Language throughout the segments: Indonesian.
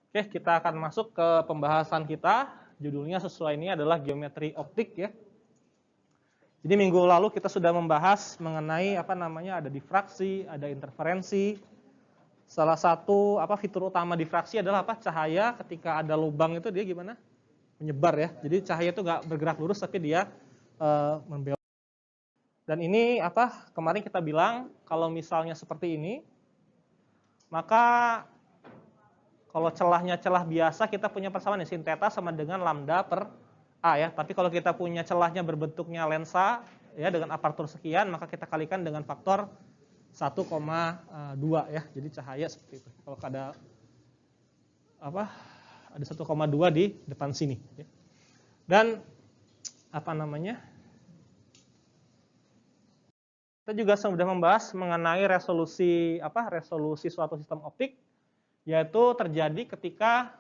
Oke, kita akan masuk ke pembahasan kita. Judulnya sesuai ini adalah geometri optik ya. Jadi minggu lalu kita sudah membahas mengenai ada difraksi, ada interferensi. Salah satu fitur utama difraksi adalah cahaya ketika ada lubang itu dia gimana? Menyebar ya. Jadi cahaya itu nggak bergerak lurus tapi dia membelok. Dan ini kemarin kita bilang kalau misalnya seperti ini, maka kalau celahnya celah biasa kita punya persamaan sin theta sama dengan lambda per A ya. Tapi kalau kita punya celahnya berbentuknya lensa ya dengan apertur sekian, maka kita kalikan dengan faktor 1,2 ya. Jadi cahaya seperti itu. Kalau ada ada 1,2 di depan sini ya. Dan kita juga sudah membahas mengenai resolusi resolusi suatu sistem optik, yaitu terjadi ketika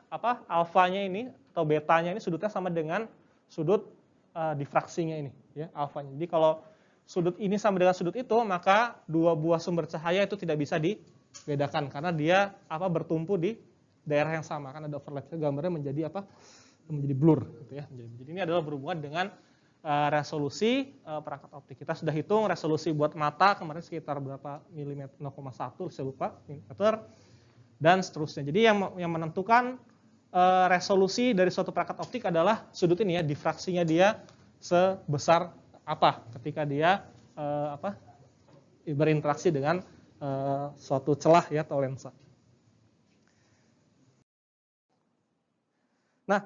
alfanya ini atau betanya ini sudutnya sama dengan sudut difraksinya ini ya, alfanya. Jadi kalau sudut ini sama dengan sudut itu, maka dua buah sumber cahaya itu tidak bisa dibedakan karena dia bertumpu di daerah yang sama, kan ada overlap, gambarnya menjadi menjadi blur gitu ya. Jadi ini adalah berhubungan dengan resolusi perangkat optik. Kita sudah hitung resolusi buat mata kemarin sekitar berapa milimeter, 0,1 saya lupa milimeter dan seterusnya. Jadi yang menentukan resolusi dari suatu perangkat optik adalah sudut ini ya, difraksinya dia sebesar apa ketika dia berinteraksi dengan suatu celah ya atau lensa. Nah,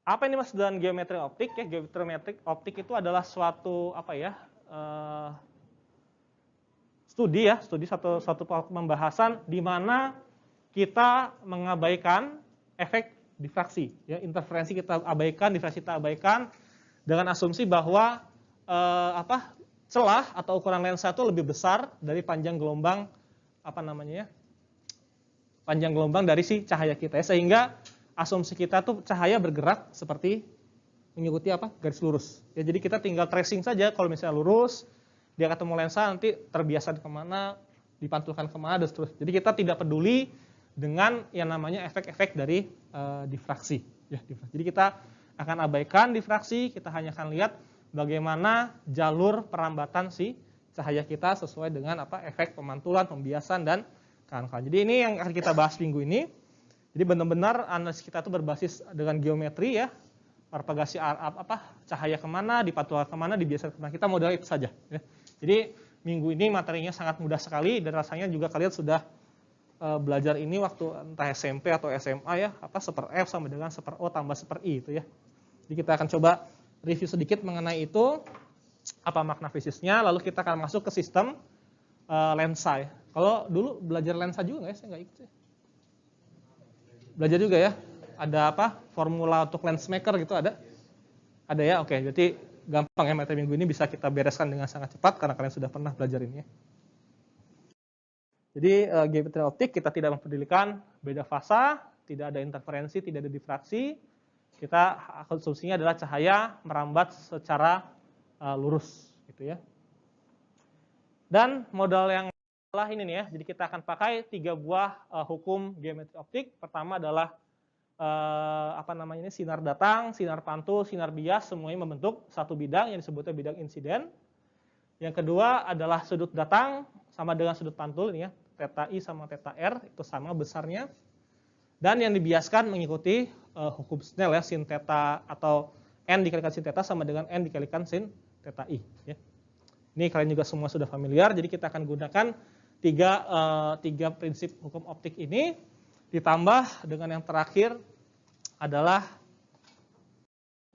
apa yang dimaksud dengan geometri optik ya? Geometri optik itu adalah suatu studi satu pembahasan di mana kita mengabaikan efek difraksi ya, interferensi kita abaikan, difraksi kita abaikan dengan asumsi bahwa celah atau ukuran lensa itu lebih besar dari panjang gelombang panjang gelombang dari si cahaya kita ya, sehingga asumsi kita tuh cahaya bergerak seperti mengikuti garis lurus ya. Jadi kita tinggal tracing saja, kalau misalnya lurus dia ketemu lensa nanti terbiasa kemana, dipantulkan kemana dan seterusnya. Jadi kita tidak peduli dengan yang namanya efek-efek dari difraksi ya. Jadi kita akan abaikan difraksi, kita hanya akan lihat bagaimana jalur perambatan si cahaya kita sesuai dengan efek pemantulan, pembiasan dan kawan-kawan. Jadi ini yang akan kita bahas minggu ini. Jadi benar-benar analisis kita itu berbasis dengan geometri ya, propagasi cahaya kemana, dipantulkan kemana, dibiasakan kemana, kita modal itu saja ya. Jadi minggu ini materinya sangat mudah sekali dan rasanya juga kalian sudah belajar ini waktu entah SMP atau SMA ya, seper F sama dengan seper O tambah seper I itu ya. Jadi kita akan coba review sedikit mengenai itu, apa makna fisiknya, lalu kita akan masuk ke sistem lensa ya. Kalau dulu belajar lensa juga nggak ya? Saya nggak ikut ya. Belajar juga ya, ada formula untuk lens maker gitu ada ya. Oke, jadi gampang ya, materi minggu ini bisa kita bereskan dengan sangat cepat karena kalian sudah pernah belajar ini ya. Jadi geometri optik kita tidak mempedulikan beda fasa, tidak ada interferensi, tidak ada difraksi. Kita asumsinya adalah cahaya merambat secara lurus gitu ya. Dan modal yang ini nih ya, jadi kita akan pakai 3 buah hukum geometri optik. Pertama adalah sinar datang, sinar pantul, sinar bias, semuanya membentuk satu bidang yang disebutnya bidang insiden. Yang kedua adalah sudut datang sama dengan sudut pantul ini ya, theta I sama theta R itu sama besarnya. Dan yang dibiaskan mengikuti hukum Snell ya, sin theta atau n dikalikan sin theta sama dengan n dikalikan sin theta I ya. Ini kalian juga semua sudah familiar, jadi kita akan gunakan tiga prinsip hukum optik ini, ditambah dengan yang terakhir adalah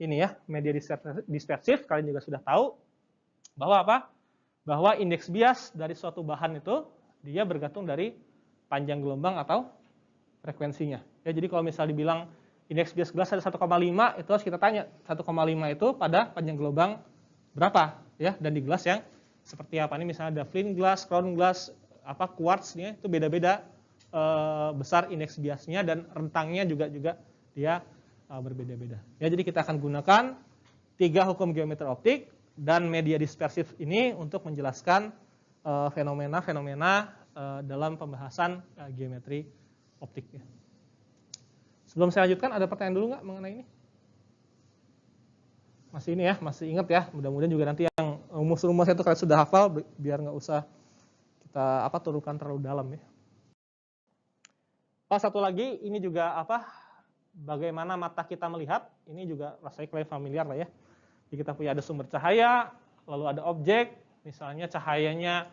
ini ya, media dispersif. Kalian juga sudah tahu bahwa bahwa indeks bias dari suatu bahan itu dia bergantung dari panjang gelombang atau frekuensinya ya. Jadi kalau misalnya dibilang indeks bias gelas ada 1,5, itu harus kita tanya 1,5 itu pada panjang gelombang berapa ya, dan di gelas yang seperti apa. Ini misalnya ada flint glass, crown glass, quartz-nya itu beda-beda besar indeks biasnya dan rentangnya juga dia berbeda-beda. Ya, jadi kita akan gunakan 3 hukum geometri optik dan media dispersif ini untuk menjelaskan fenomena-fenomena dalam pembahasan geometri optik. Sebelum saya lanjutkan, ada pertanyaan dulu nggak mengenai ini? Masih ini ya, masih ingat ya. Mudah-mudahan juga nanti yang rumus-rumusnya itu kalian sudah hafal, biar nggak usah kita turunkan terlalu dalam ya. Satu lagi, ini juga bagaimana mata kita melihat, ini juga rasanya kalian familiar lah ya. Jadi kita punya ada sumber cahaya, lalu ada objek, misalnya cahayanya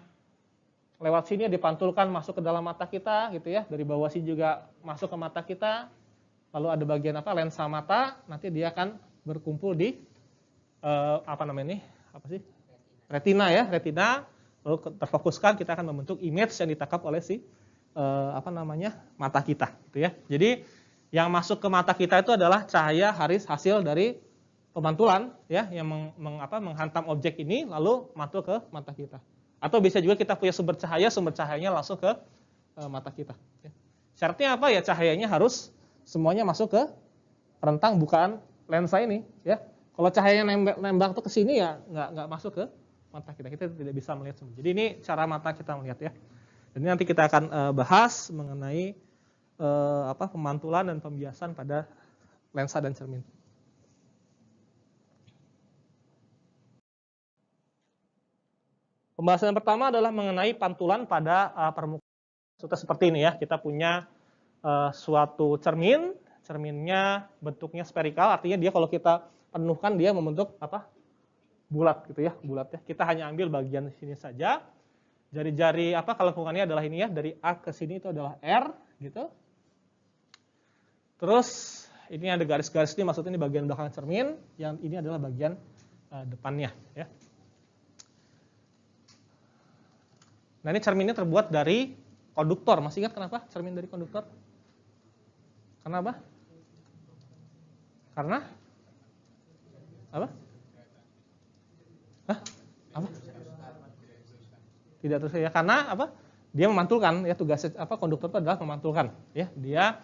lewat sini dipantulkan masuk ke dalam mata kita gitu ya, dari bawah sini juga masuk ke mata kita, lalu ada bagian lensa mata, nanti dia akan berkumpul di retina ya, retina, lalu terfokuskan, kita akan membentuk image yang ditangkap oleh si mata kita gitu ya. Jadi yang masuk ke mata kita itu adalah cahaya hasil dari pemantulan ya, yang menghantam objek ini lalu mantul ke mata kita. Atau bisa juga kita punya sumber cahayanya langsung ke mata kita ya. Syaratnya apa ya? Cahayanya harus semuanya masuk ke rentang bukaan lensa ini ya. Kalau cahayanya nembak tuh ke sini ya nggak masuk ke mata kita. Kita tidak bisa melihat semua. Jadi ini cara mata kita melihat ya. Dan ini nanti kita akan bahas mengenai pemantulan dan pembiasan pada lensa dan cermin. Pembahasan pertama adalah mengenai pantulan pada permukaan. Seperti ini ya, kita punya suatu cerminnya bentuknya spherical, artinya dia kalau kita penuhkan dia membentuk bulat gitu ya, bulat ya. Kita hanya ambil bagian sini saja. Jari-jari kelengkungannya adalah ini ya, dari A ke sini itu adalah R gitu. Terus ini ada garis-garis ini, maksudnya ini bagian belakang cermin, yang ini adalah bagian depannya ya. Nah ini cerminnya terbuat dari konduktor. Masih ingat kenapa cermin dari konduktor? Karena apa? Karena apa? Hah? Apa? Tidak terus ya. Karena apa? Dia memantulkan ya, tugasnya konduktor itu adalah memantulkan ya. Dia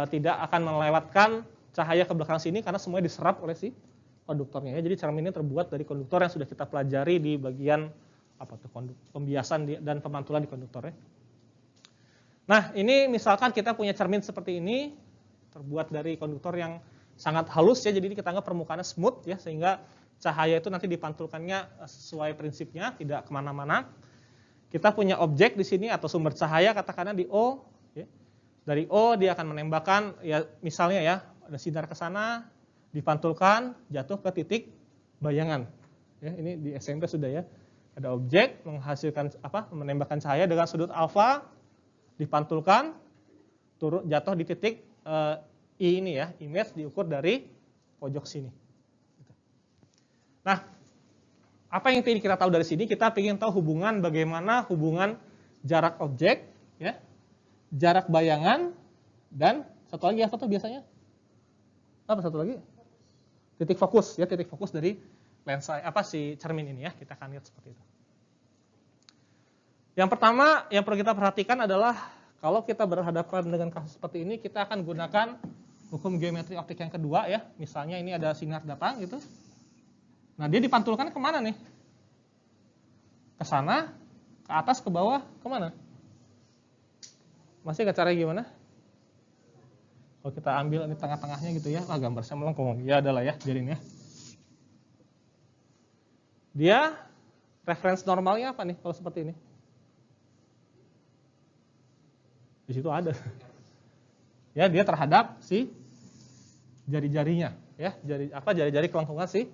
tidak akan melewatkan cahaya ke belakang sini karena semuanya diserap oleh si konduktornya ya. Jadi cermin ini terbuat dari konduktor yang sudah kita pelajari di bagian pembiasan dan pemantulan di konduktor ya. Nah ini misalkan kita punya cermin seperti ini terbuat dari konduktor yang sangat halus ya, jadi kita anggap permukaannya smooth ya, sehingga cahaya itu nanti dipantulkannya sesuai prinsipnya, tidak kemana-mana. Kita punya objek di sini atau sumber cahaya katakanlah di O ya. Dari O dia akan menembakkan ya, misalnya ya ada sinar ke sana, dipantulkan jatuh ke titik bayangan ya. Ini di SMP sudah ya. Ada objek menghasilkan menembakkan cahaya dengan sudut alfa, dipantulkan, jatuh di titik I ini ya, image diukur dari pojok sini. Nah, apa yang ingin kita tahu dari sini? Kita ingin tahu bagaimana hubungan jarak objek, ya, jarak bayangan, dan satu lagi apa tuh biasanya? Apa satu lagi? Titik fokus ya, titik fokus dari lensa si cermin ini ya, kita akan lihat seperti itu. Yang pertama yang perlu kita perhatikan adalah kalau kita berhadapan dengan kasus seperti ini, kita akan gunakan hukum geometri optik yang kedua ya. Misalnya ini ada sinar datang gitu. Nah dia dipantulkan kemana nih? Ke sana, ke atas, ke bawah, kemana? Masih caranya gimana? Kalau kita ambil ini tengah-tengahnya gitu ya, gambar saya melengkung. Ya adalah ya, biarin ya. Dia reference normalnya apa nih kalau seperti ini? Di situ ada. Ya, dia terhadap si jari-jarinya, ya, jari-jari kelengkungan sih.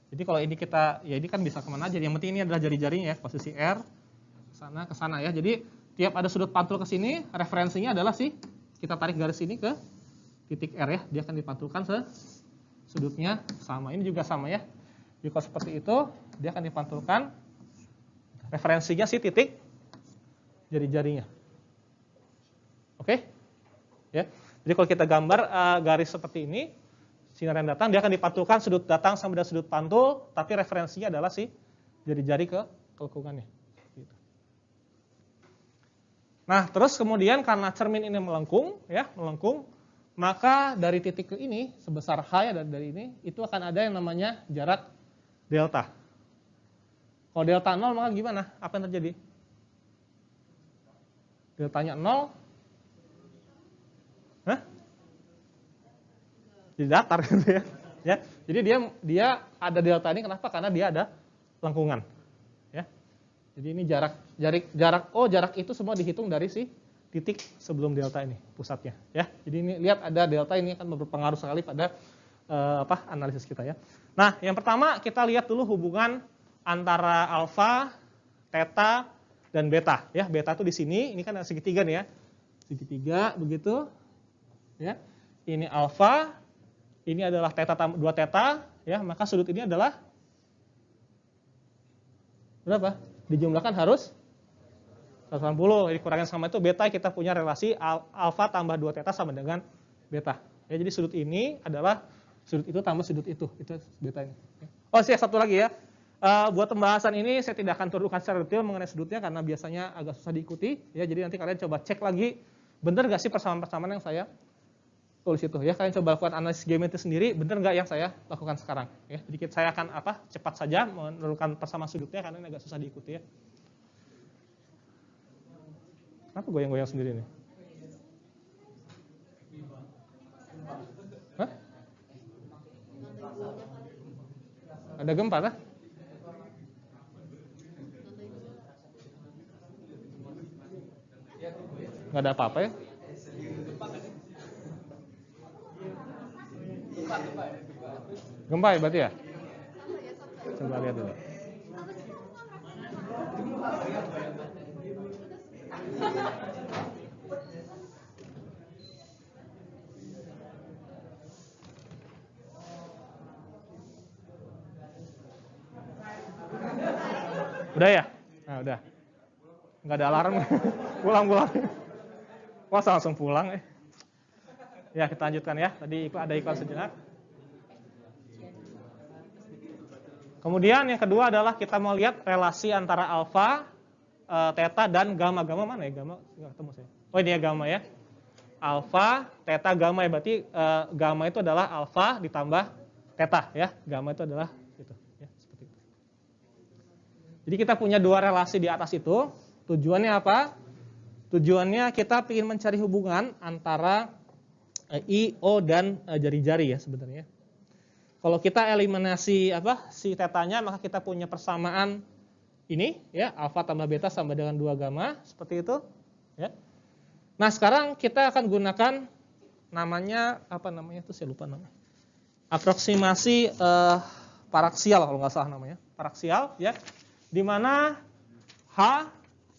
Jadi kalau ini kita, ya ini kan bisa kemana aja. Yang penting ini adalah jari-jarinya ya, posisi R ke sana ya. Jadi tiap ada sudut pantul ke sini, referensinya adalah kita tarik garis ini ke titik R ya. Dia akan dipantulkan sudutnya sama. Ini juga sama ya. Jika seperti itu, dia akan dipantulkan referensinya titik jari-jarinya. Oke? Ya. Jadi kalau kita gambar garis seperti ini, sinar yang datang, dia akan dipantulkan sudut datang sama dengan sudut pantul, tapi referensinya adalah jari-jari ke kelengkungannya. Gitu. Nah, terus kemudian karena cermin ini melengkung, maka dari titik ke ini sebesar H ya, dari ini itu akan ada yang namanya jarak delta. Kalau delta 0 maka gimana? Apa yang terjadi? Deltanya 0. Hah? jadi datar gitu ya. Ya, jadi dia ada delta ini kenapa? Karena dia ada lengkungan. Ya. Jadi ini jarak itu semua dihitung dari si titik sebelum delta ini pusatnya. Ya. Jadi ini lihat ada delta ini akan berpengaruh sekali pada analisis kita ya. Nah, yang pertama kita lihat dulu hubungan antara alfa, theta, dan beta. Ya, beta itu di sini, ini kan ada segitiga nih ya. Segitiga begitu. Ya. Ini alfa, ini adalah theta 2 theta, ya, maka sudut ini adalah berapa? Dijumlahkan harus 180. Jadi kurangnya sama itu beta, kita punya relasi alfa tambah 2 theta sama dengan beta. Ya, jadi sudut ini adalah sudut itu tambah sudut itu beta ini. Oh, satu lagi ya. Buat pembahasan ini saya tidak akan turunkan secara detail mengenai sudutnya karena biasanya agak susah diikuti. Ya, jadi nanti kalian coba cek lagi, benar nggak sih persamaan-persamaan yang saya tulis itu ya. Kalian coba lakukan analisis geometri sendiri, benar nggak yang saya lakukan sekarang ya. Jadi saya akan cepat saja menurunkan persamaan sudutnya karena ini agak susah diikuti ya. Kenapa goyang-goyang sendiri nih? Hah? Ada gempa kah? Nggak ada apa-apa ya? Gempa ya berarti ya? Coba lihat dulu. Udah ya? Nah, udah. Nggak ada alarm. Pulang. Masa langsung pulang Ya, kita lanjutkan ya. Tadi ada iklan sejenak. Kemudian yang kedua adalah kita mau lihat relasi antara alfa, theta, dan gamma. Gamma mana ya? Gamma nggak ketemu saya. Oh, ini ya gamma ya. Alfa, theta, gamma ya. Berarti gamma itu adalah alfa ditambah theta ya. Gamma itu adalah itu ya, seperti itu. Jadi kita punya dua relasi di atas itu. Tujuannya apa? Tujuannya kita ingin mencari hubungan antara I, O, dan jari-jari ya sebenarnya. Kalau kita eliminasi si tetanya, maka kita punya persamaan ini ya, alfa tambah beta sama dengan 2 gamma, seperti itu ya. Nah, sekarang kita akan gunakan namanya itu saya lupa namanya. Aproksimasi paraksial kalau nggak salah namanya. Paraksial ya. Di mana H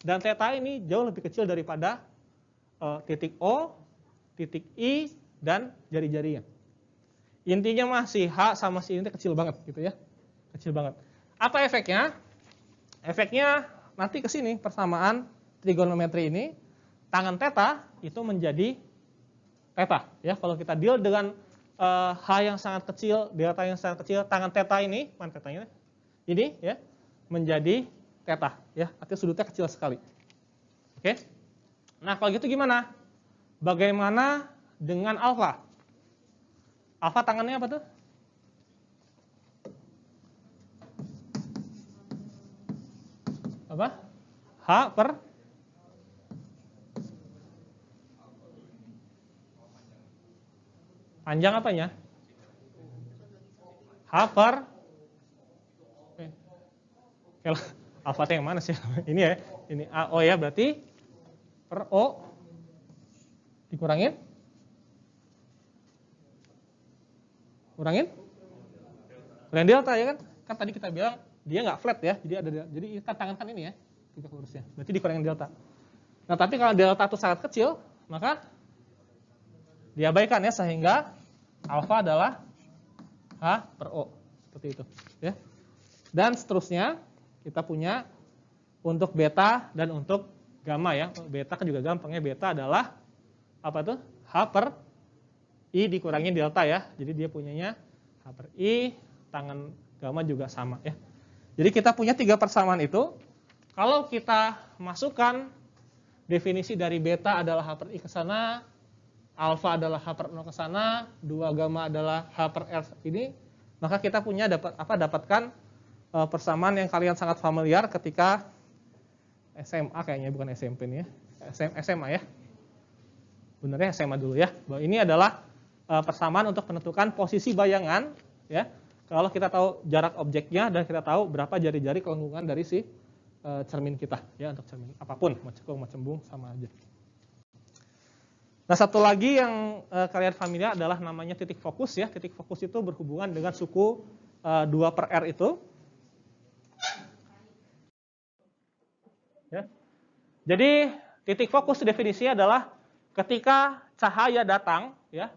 dan theta ini jauh lebih kecil daripada titik O, titik I, dan jari-jarinya. Intinya si H sama si ini kecil banget gitu ya. Kecil banget. Apa efeknya? Efeknya nanti ke sini persamaan trigonometri ini, tangan theta itu menjadi theta ya. Kalau kita deal dengan H yang sangat kecil, delta yang sangat kecil, tangan theta ini, mana tetanya? Ini ya menjadi theta ya. Artinya sudutnya kecil sekali. Oke. Nah, kalau gitu gimana? Bagaimana dengan alfa? Alfa tangannya apa tuh? Apa? H per panjang apanya? H per alfa yang mana sih? Ini ya. Ini AO ya, berarti per O dikurangin delta ya kan? Kan tadi kita bilang dia nggak flat ya, jadi kita tangankan ini ya, tiga lurusnya. Berarti dikurangin delta. Nah, tapi kalau delta itu sangat kecil, maka diabaikan ya, sehingga alfa adalah H per O seperti itu ya. Dan seterusnya kita punya untuk beta dan untuk gamma ya. Beta kan juga gampang ya, beta adalah apa tuh? H per I dikurangi delta ya. Jadi dia punyanya H per I, tangan gamma juga sama ya. Jadi kita punya 3 persamaan itu. Kalau kita masukkan definisi dari beta adalah H per I ke sana, alfa adalah H per 0 ke sana, 2 gamma adalah H per R ini, maka kita punya dapatkan persamaan yang kalian sangat familiar ketika SMA kayaknya, bukan SMP nih ya. SMA ya. Benernya SMA dulu ya. Bahwa ini adalah persamaan untuk menentukan posisi bayangan, ya. Kalau kita tahu jarak objeknya dan kita tahu berapa jari-jari kelengkungan dari si cermin kita, ya, untuk cermin apapun, mau cekung, mau cembung, sama aja. Nah, satu lagi yang kalian familiar adalah namanya titik fokus, ya. Titik fokus itu berhubungan dengan suku 2/R itu. Ya. Jadi titik fokus definisinya adalah ketika cahaya datang, ya,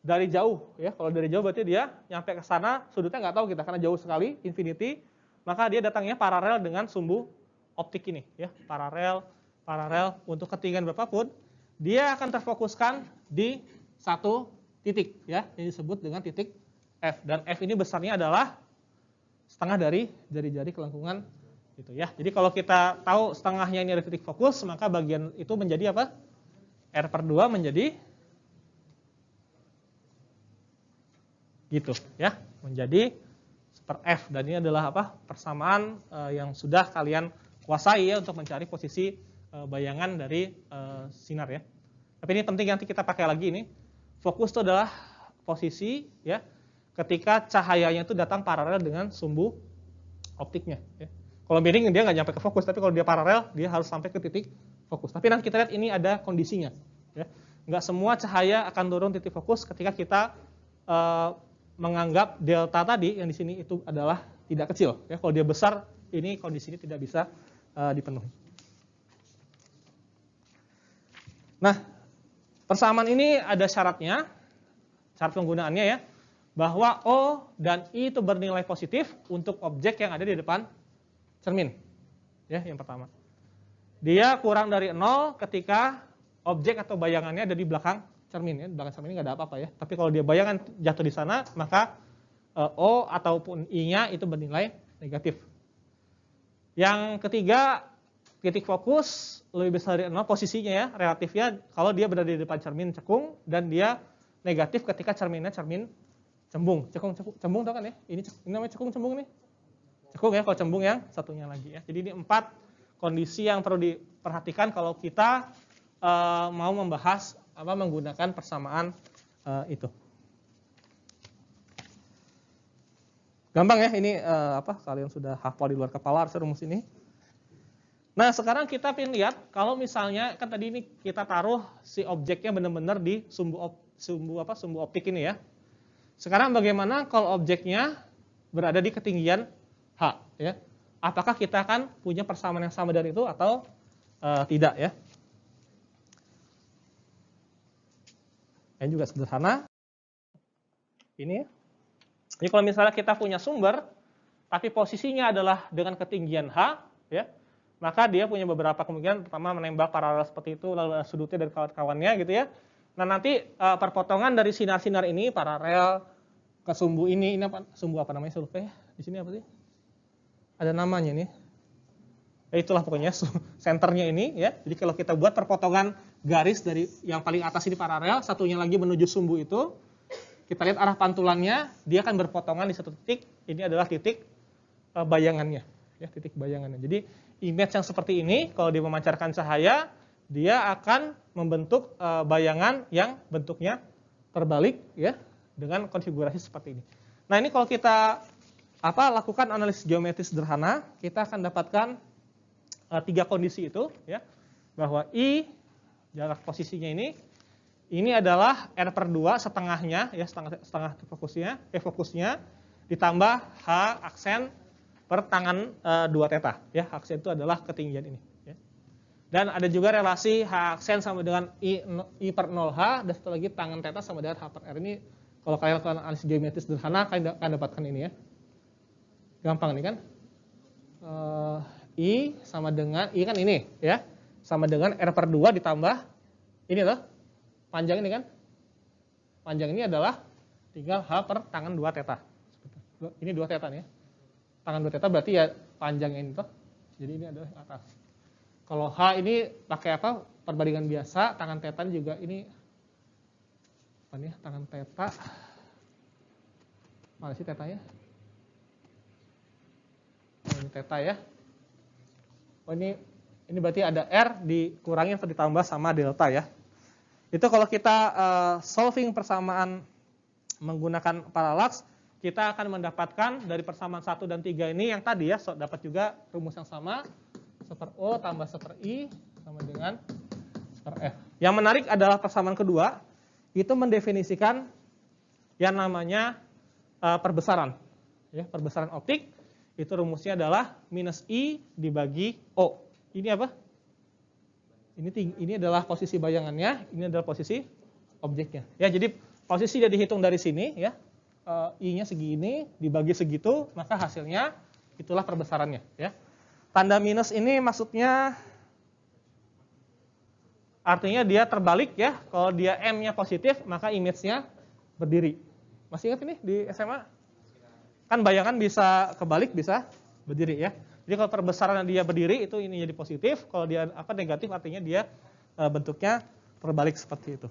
dari jauh, ya. Kalau dari jauh berarti dia nyampe ke sana, sudutnya nggak tahu kita karena jauh sekali, infinity, maka dia datangnya paralel dengan sumbu optik ini, ya. Paralel untuk ketinggian berapapun, dia akan terfokuskan di satu titik, ya, yang disebut dengan titik F. Dan F ini besarnya adalah setengah dari jari-jari kelengkungan gitu, ya. Jadi kalau kita tahu setengahnya ini ada titik fokus, maka bagian itu menjadi apa? R/2 menjadi gitu, ya, menjadi super F. Dan ini adalah apa? Persamaan yang sudah kalian kuasai, ya, untuk mencari posisi bayangan dari sinar, ya. Tapi ini penting nanti kita pakai lagi ini. Fokus itu adalah posisi, ya, ketika cahayanya itu datang paralel dengan sumbu optiknya, ya. Kalau miring dia nggak nyampe ke fokus, tapi kalau dia paralel dia harus sampai ke titik fokus. Tapi nanti kita lihat ini ada kondisinya, ya. Nggak semua cahaya akan turun titik fokus ketika kita menganggap delta tadi yang di sini itu adalah tidak kecil, ya. Kalau dia besar, ini kondisi ini tidak bisa dipenuhi. Nah, persamaan ini ada syaratnya, syarat penggunaannya, ya, bahwa O dan I itu bernilai positif untuk objek yang ada di depan cermin, ya, yang pertama. Dia kurang dari 0 ketika objek atau bayangannya ada di belakang cermin, ya. Di belakang cermin ini nggak ada apa-apa, ya. Tapi kalau dia bayangan jatuh di sana, maka O ataupun I-nya itu bernilai negatif. Yang ketiga, titik fokus lebih besar dari 0 posisinya, ya, relatifnya kalau dia berada di depan cermin cekung dan dia negatif ketika cerminnya cermin cembung. Cembung tau kan, ya? Ini namanya cekung cembung nih. Cekung, ya, kalau cembung yang satunya lagi, ya. Jadi ini 4 kondisi yang perlu diperhatikan kalau kita mau membahas menggunakan persamaan itu. Gampang, ya, ini kalian sudah hafal di luar kepala harusnya rumus ini. Nah, sekarang kita pengen lihat kalau misalnya kan tadi ini kita taruh si objeknya benar-benar di sumbu optik ini, ya. Sekarang bagaimana kalau objeknya berada di ketinggian H, ya? Apakah kita akan punya persamaan yang sama dari itu atau tidak, ya? Ini juga sederhana. Ini, ya. Jadi kalau misalnya kita punya sumber, tapi posisinya adalah dengan ketinggian H, ya, maka dia punya beberapa kemungkinan. Pertama, menembak paralel seperti itu, lalu sudutnya dari kawan-kawannya, gitu, ya. Nah, nanti perpotongan dari sinar-sinar ini paralel ke sumbu ini apa? Sumbu apa namanya? Survei. Di sini apa sih? Ada namanya nih. Ya, itulah pokoknya senternya ini, ya. Jadi kalau kita buat perpotongan garis dari yang paling atas ini paralel, satunya lagi menuju sumbu itu, kita lihat arah pantulannya, dia akan berpotongan di satu titik. Ini adalah titik bayangannya, ya, titik bayangannya. Jadi image yang seperti ini, kalau dia memancarkan cahaya, dia akan membentuk bayangan yang bentuknya terbalik, ya, dengan konfigurasi seperti ini. Nah, ini kalau kita lakukan analisis geometris sederhana, kita akan dapatkan 3 kondisi itu, ya, bahwa I jarak posisinya ini adalah R/2 setengahnya, ya, setengah fokusnya ditambah H aksen per tangan 2 theta, ya. Aksen itu adalah ketinggian ini, ya. Dan ada juga relasi H aksen sama dengan I per 0H, dan satu lagi tangan theta sama dengan H per R. Ini kalau kalian lakukan analisis geometris sederhana, kalian akan dapatkan ini, ya. Gampang nih kan? I sama dengan I kan ini, ya, sama dengan R/2 ditambah ini loh, panjang ini kan, panjang ini adalah tinggal H per tangan 2 theta. Ini 2 theta nih, ya. Tangan 2 theta berarti ya panjangnya ini toh. Jadi ini adalah atas. Kalau H ini pakai apa? Perbandingan biasa, tangan theta juga ini apa nih? Tangan theta. Mana sih tetanya? Ini theta, ya. Oh, ini berarti ada R dikurangi atau ditambah sama delta, ya. Itu kalau kita solving persamaan menggunakan parallaks, kita akan mendapatkan dari persamaan 1 dan 3 ini yang tadi ya, dapat juga rumus yang sama, seper O tambah seper I sama dengan seper F. Yang menarik adalah persamaan kedua, itu mendefinisikan yang namanya perbesaran. Ya, perbesaran optik, itu rumusnya adalah minus I dibagi O. Ini apa? Ini adalah posisi bayangannya, ini adalah posisi objeknya. Ya, jadi posisi dia dihitung dari sini ya. I-nya segini dibagi segitu, maka hasilnya itulah perbesarannya ya. Tanda minus ini maksudnya artinya dia terbalik ya. Kalau dia M-nya positif, maka image-nya berdiri. Masih ingat ini di SMA? Kan bayangan bisa kebalik, bisa berdiri ya. Jadi kalau perbesaran dia berdiri itu ini jadi positif, kalau dia negatif artinya dia bentuknya terbalik seperti itu.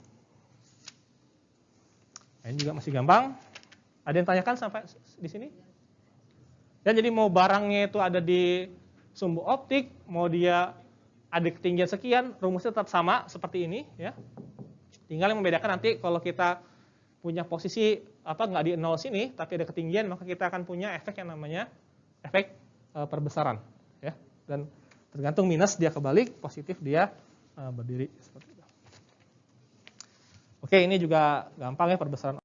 Ini juga masih gampang. Ada yang tanyakan sampai di sini? Ya, jadi mau barangnya itu ada di sumbu optik, mau dia ada ketinggian sekian, rumusnya tetap sama seperti ini ya. Tinggal yang membedakan nanti kalau kita punya posisi nggak di 0 sini, tapi ada ketinggian, maka kita akan punya efek yang namanya efek perbesaran ya. Dan tergantung minus dia kebalik, positif dia berdiri seperti itu. Oke, ini juga gampang ya perbesaran.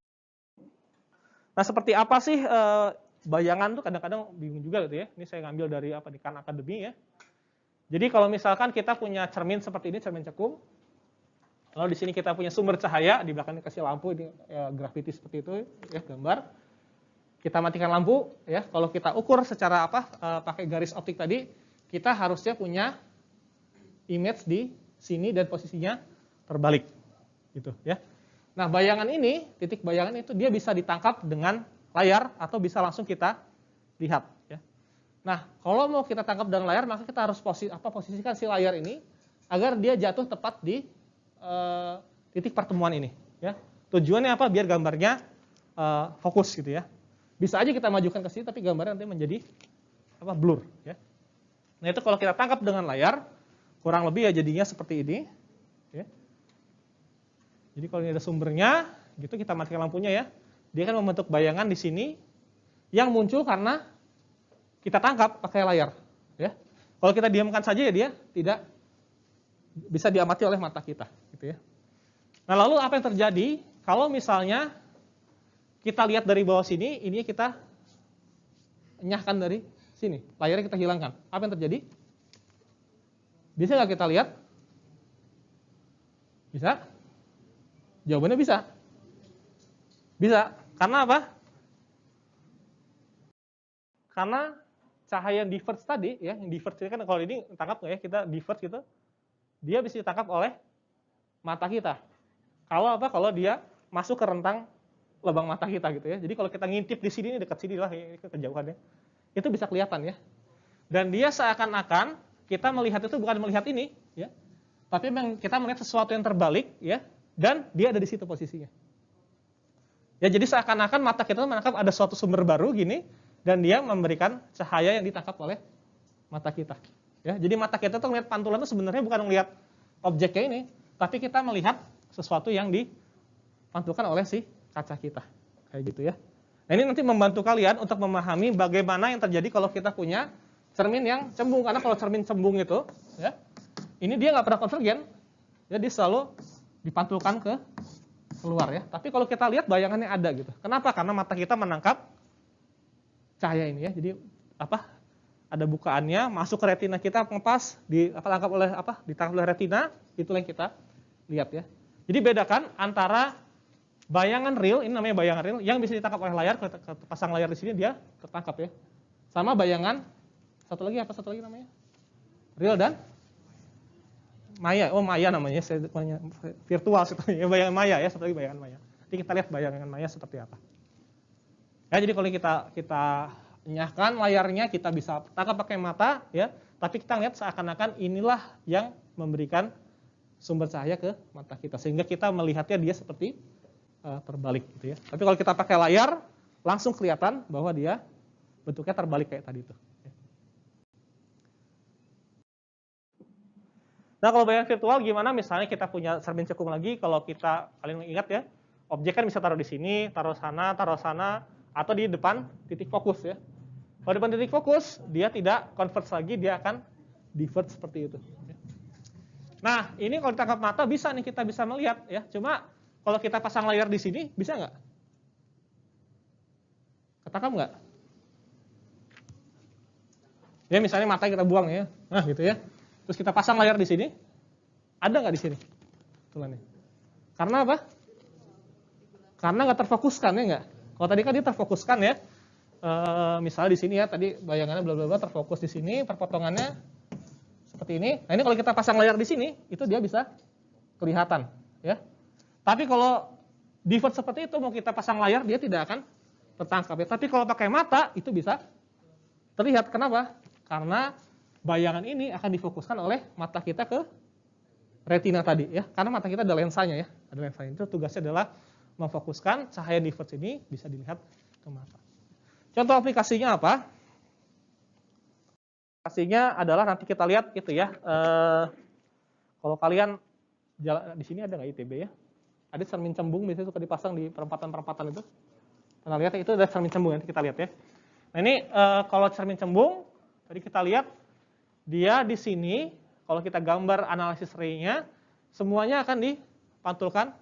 Nah, seperti apa sih bayangan tuh kadang-kadang bingung juga gitu ya. Ini saya ngambil dari di Khan Academy ya. Jadi kalau misalkan kita punya cermin seperti ini, cermin cekung. Lalu di sini kita punya sumber cahaya, di belakangnya kasih lampu, ini graffiti seperti itu ya, gambar. Kita matikan lampu ya. Kalau kita ukur secara pakai garis optik tadi, kita harusnya punya image di sini dan posisinya terbalik gitu ya. Nah, bayangan ini, titik bayangan itu dia bisa ditangkap dengan layar atau bisa langsung kita lihat ya. Nah, kalau mau kita tangkap dengan layar, maka kita harus posisikan si layar ini agar dia jatuh tepat di titik pertemuan ini ya. Tujuannya apa? Biar gambarnya fokus gitu ya. Bisa aja kita majukan ke sini tapi gambarnya nanti menjadi blur ya. Nah, itu kalau kita tangkap dengan layar kurang lebih ya jadinya seperti ini ya. Jadi kalau ini ada sumbernya, gitu kita matikan lampunya ya. Dia akan membentuk bayangan di sini yang muncul karena kita tangkap pakai layar, ya. Kalau kita diamkan saja ya dia tidak bisa diamati oleh mata kita, gitu ya. Nah, lalu apa yang terjadi kalau misalnya kita lihat dari bawah sini, ini kita enyahkan dari sini, layarnya kita hilangkan. Apa yang terjadi? Bisa nggak kita lihat? Bisa? Jawabannya bisa. Bisa. Karena apa? Karena cahaya yang diverge tadi, ya, yang diverge kan kalau ini tangkap nggak ya, kita diverge gitu, dia bisa ditangkap oleh mata kita. Kalau dia masuk ke rentang lubang mata kita gitu ya. Jadi kalau kita ngintip di sini, dekat sini lah, ini kejauhannya, itu bisa kelihatan ya. Dan dia seakan-akan kita melihat itu bukan melihat ini, ya, tapi memang kita melihat sesuatu yang terbalik, ya. Dan dia ada di situ posisinya. Ya, jadi seakan-akan mata kita menangkap ada suatu sumber baru gini, dan dia memberikan cahaya yang ditangkap oleh mata kita. Ya, jadi mata kita tuh melihat pantulan itu sebenarnya bukan melihat objeknya ini, tapi kita melihat sesuatu yang dipantulkan oleh si kaca kita. Kayak gitu ya. Nah, ini nanti membantu kalian untuk memahami bagaimana yang terjadi kalau kita punya cermin yang cembung. Karena kalau cermin cembung itu, ya, ini dia nggak pernah konvergen, ya, dia selalu dipantulkan ke keluar ya. Tapi kalau kita lihat bayangannya ada gitu. Kenapa? Karena mata kita menangkap cahaya ini ya. Jadi ada bukaannya, masuk ke retina kita, ngepas, ditangkap oleh retina, itulah yang kita lihat ya. Jadi bedakan antara bayangan real, ini namanya bayangan real, yang bisa ditangkap oleh layar, pasang layar di sini dia tertangkap ya. Sama bayangan, satu lagi namanya? Real dan maya. Oh, maya namanya, virtual ya, bayangan maya ya, satu lagi bayangan maya. Jadi kita lihat bayangan maya seperti apa. Ya, jadi kalau kita nyahkan layarnya, kita bisa tangkap pakai mata ya, tapi kita lihat seakan-akan inilah yang memberikan sumber cahaya ke mata kita, sehingga kita melihatnya dia seperti terbalik gitu ya. Tapi kalau kita pakai layar, langsung kelihatan bahwa dia bentuknya terbalik kayak tadi itu. Nah, kalau bayangan virtual gimana? Misalnya kita punya cermin cekung lagi, kalau kita kalian ingat ya, objek kan bisa taruh di sini, taruh sana, atau di depan titik fokus ya. Kalau depan titik fokus, dia tidak converge lagi, dia akan diverge seperti itu. Nah, ini kalau ditangkap mata bisa nih, kita bisa melihat ya. Cuma kalau kita pasang layar di sini, bisa nggak? Ketangkap nggak? Ya misalnya mata kita buang ya, nah gitu ya. Terus kita pasang layar di sini, ada nggak di sini? Tulannya. Karena apa? Karena nggak terfokuskan ya nggak? Kalau tadi kan dia terfokuskan ya. Misalnya di sini ya, tadi bayangannya bla bla bla terfokus di sini, perpotongannya seperti ini. Nah ini kalau kita pasang layar di sini, itu dia bisa kelihatan ya. Tapi kalau diverge seperti itu, mau kita pasang layar, dia tidak akan tertangkap ya. Tapi kalau pakai mata, itu bisa terlihat. Kenapa? Karena bayangan ini akan difokuskan oleh mata kita ke retina tadi ya. Karena mata kita ada lensanya ya. Ada lensanya. Itu tugasnya adalah memfokuskan cahaya diverge ini bisa dilihat ke mata. Contoh aplikasinya apa? Aplikasinya adalah nanti kita lihat itu ya. Kalau kalian di sini ada nggak ITB ya? Ada cermin cembung biasanya suka dipasang di perempatan-perempatan itu. Pernah lihat itu ada cermin cembung, nanti kita lihat ya. Nah ini kalau cermin cembung tadi kita lihat dia di sini kalau kita gambar analisis ray-nya semuanya akan dipantulkan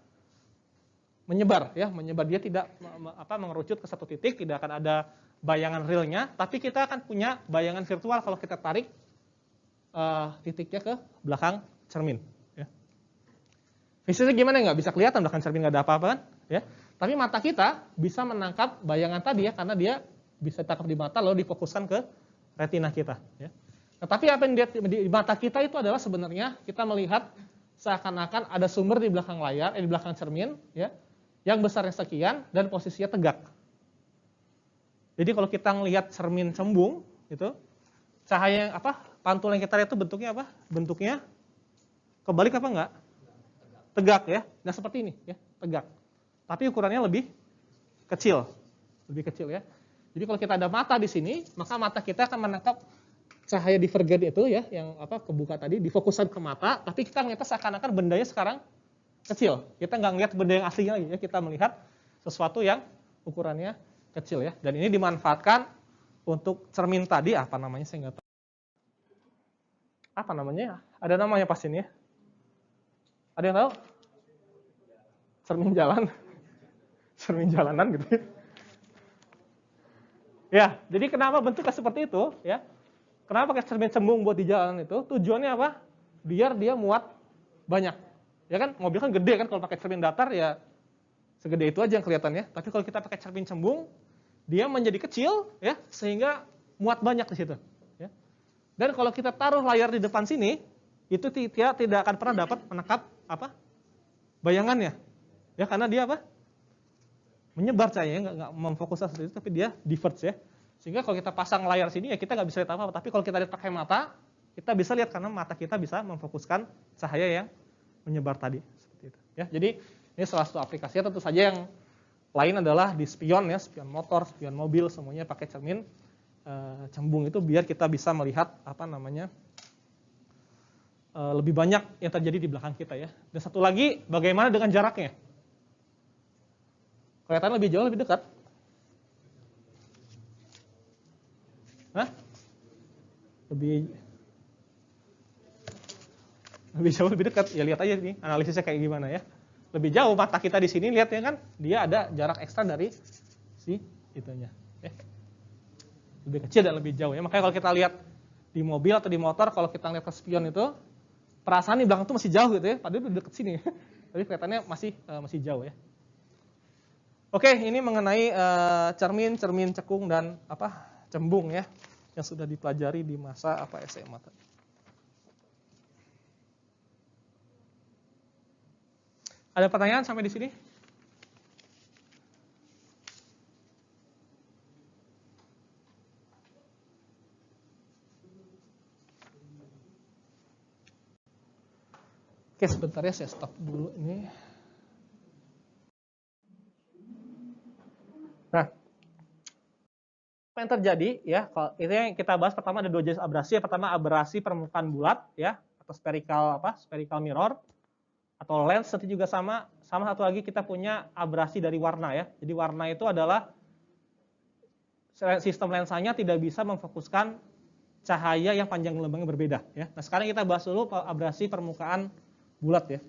menyebar ya, menyebar, dia tidak mengerucut ke satu titik, tidak akan ada bayangan realnya, tapi kita akan punya bayangan virtual kalau kita tarik titiknya ke belakang cermin. Ya. Visualnya gimana? Nggak bisa kelihatan belakang cermin, nggak ada apa-apa kan? Ya. Tapi mata kita bisa menangkap bayangan tadi ya, karena dia bisa tangkap di mata lalu difokuskan ke retina kita. Ya. Nah, tapi apa yang di mata kita itu adalah sebenarnya kita melihat seakan-akan ada sumber di belakang layar, di belakang cermin, ya, yang besarnya sekian dan posisinya tegak. Jadi kalau kita ngelihat cermin cembung, itu cahaya yang pantul yang kita lihat itu bentuknya apa? Bentuknya kebalik apa enggak? Tegak ya. Nah seperti ini ya, tegak. Tapi ukurannya lebih kecil ya. Jadi kalau kita ada mata di sini, maka mata kita akan menangkap cahaya divergen itu ya, yang kebuka tadi, difokuskan ke mata, tapi kita ngelihat seakan-akan bendanya sekarang kecil. Kita nggak ngelihat benda yang aslinya lagi ya, kita melihat sesuatu yang ukurannya kecil ya. Dan ini dimanfaatkan untuk cermin tadi, apa namanya saya nggak tahu. Apa namanya? Ada namanya pasti ini ya. Ada yang tahu? Cermin jalan. Cermin jalanan gitu ya. Ya, jadi kenapa bentuknya seperti itu ya? Kenapa pakai cermin cembung buat di jalan itu? Tujuannya apa? Biar dia muat banyak. Ya kan, mobil kan gede kan, kalau pakai cermin datar ya segede itu aja yang kelihatannya. Tapi kalau kita pakai cermin cembung, dia menjadi kecil ya, sehingga muat banyak di situ. Ya. Dan kalau kita taruh layar di depan sini, itu tidak akan pernah dapat menangkap bayangannya. Ya, karena dia menyebar cahayanya, nggak memfokuskan seperti itu, tapi dia diverge ya. Sehingga kalau kita pasang layar sini ya kita nggak bisa lihat apa-apa. Tapi kalau kita lihat pakai mata, kita bisa lihat karena mata kita bisa memfokuskan cahaya yang menyebar tadi seperti itu. Ya, jadi ini salah satu aplikasi. Tentu saja yang lain adalah di spion ya, spion motor, spion mobil, semuanya pakai cermin cembung itu biar kita bisa melihat lebih banyak yang terjadi di belakang kita ya. Dan satu lagi, bagaimana dengan jaraknya? Kelihatan lebih jauh, lebih dekat. Hah? Lebih jauh, lebih dekat. Ya lihat aja nih analisisnya kayak gimana ya. Lebih jauh mata kita di sini lihat ya kan, dia ada jarak ekstra dari si itunya. Ya. Lebih kecil dan lebih jauh ya. Makanya kalau kita lihat di mobil atau di motor, kalau kita lihat ke spion itu, perasaan di belakang itu masih jauh gitu ya. Padahal udah deket sini. Tapi kelihatannya masih jauh ya. Oke, ini mengenai cermin cekung dan cembung ya, yang sudah dipelajari di masa SMA tadi. Ada pertanyaan sampai di sini? Oke, sebentar ya, saya stop dulu ini. Nah, apa yang terjadi ya? Kalau itu yang kita bahas pertama ada dua jenis abrasi. Yang pertama abrasi permukaan bulat ya, atau spherical mirror atau lens itu juga sama. Sama satu lagi kita punya abrasi dari warna ya. Jadi warna itu adalah sistem lensanya tidak bisa memfokuskan cahaya yang panjang gelombangnya berbeda ya. Nah, sekarang kita bahas dulu abrasi permukaan bulat ya.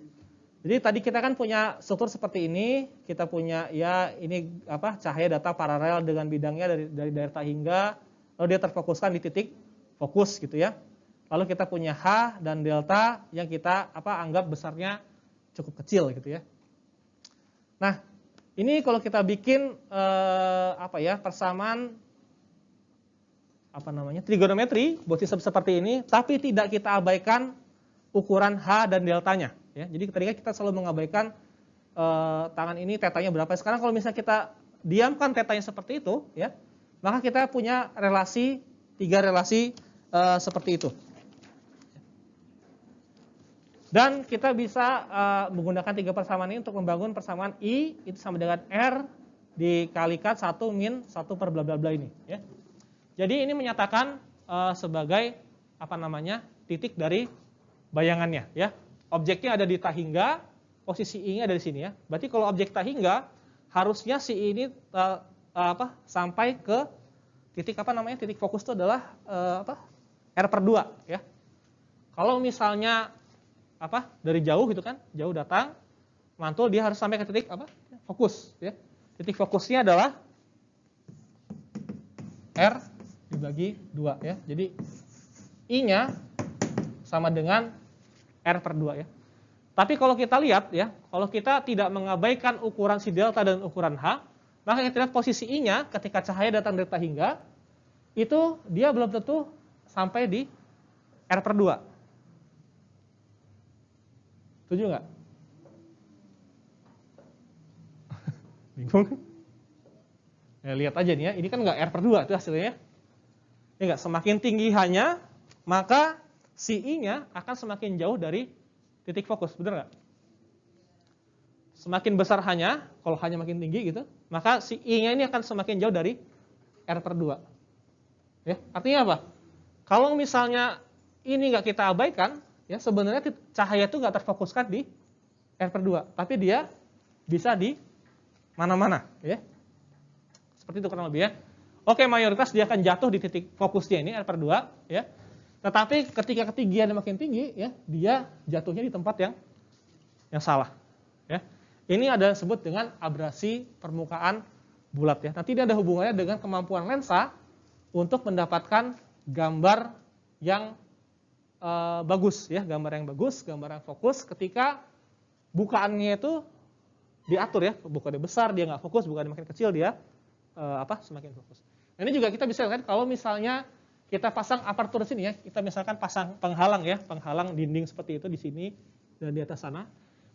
Jadi tadi kita kan punya struktur seperti ini, kita punya ya ini cahaya datang paralel dengan bidangnya dari delta hingga, lalu dia terfokuskan di titik fokus gitu ya. Lalu kita punya H dan delta yang kita anggap besarnya cukup kecil gitu ya. Nah, ini kalau kita bikin persamaan trigonometri buat sistem seperti ini, tapi tidak kita abaikan ukuran H dan deltanya ya. Jadi tadi kita selalu mengabaikan tangan ini tetanya berapa. Sekarang kalau misalnya kita diamkan tetanya seperti itu ya, maka kita punya tiga relasi seperti itu. Dan kita bisa menggunakan tiga persamaan ini untuk membangun persamaan I itu sama dengan R dikalikan 1 min 1 per bla bla bla ini ya. Jadi ini menyatakan sebagai titik dari bayangannya ya. Objeknya ada di tahingga, posisi I-nya ada di sini ya. Berarti kalau objek tahingga harusnya si I ini sampai ke titik titik fokus itu adalah R/2 ya. Kalau misalnya dari jauh gitu kan, jauh datang, mantul dia harus sampai ke titik fokus ya. Titik fokusnya adalah R dibagi 2 ya. Jadi I-nya sama dengan R/2 ya. Tapi kalau kita lihat ya, kalau kita tidak mengabaikan ukuran si delta dan ukuran H, maka kita lihat posisi I-nya ketika cahaya datang dari tahingga, itu dia belum tentu sampai di R/2. Setuju nggak? Bingung? Ya, lihat aja nih ya, ini kan nggak R/2 itu hasilnya. Ya nggak, semakin tinggi H-nya, maka si I-nya akan semakin jauh dari titik fokus, benar nggak? Semakin besar H-nya, kalau H-nya makin tinggi gitu, maka si I-nya ini akan semakin jauh dari R/2. Ya, artinya apa? Kalau misalnya ini nggak kita abaikan, ya sebenarnya cahaya itu nggak terfokuskan di R/2, tapi dia bisa di mana-mana, ya. Seperti itu kurang lebih ya. Oke, mayoritas dia akan jatuh di titik fokusnya ini R/2, ya. Tetapi ketika ketinggiannya makin tinggi, ya, dia jatuhnya di tempat yang salah, ya. Ini ada disebut dengan abrasi permukaan bulat, ya. Nanti ini ada hubungannya dengan kemampuan lensa untuk mendapatkan gambar yang bagus, ya, gambar yang bagus, gambar yang fokus ketika bukaannya itu diatur, ya, bukannya besar dia nggak fokus, bukannya makin kecil dia semakin fokus. Nah, ini juga kita bisa lihat kalau misalnya kita pasang aperture sini, ya, kita misalkan pasang penghalang, ya, penghalang dinding seperti itu di sini dan di atas sana.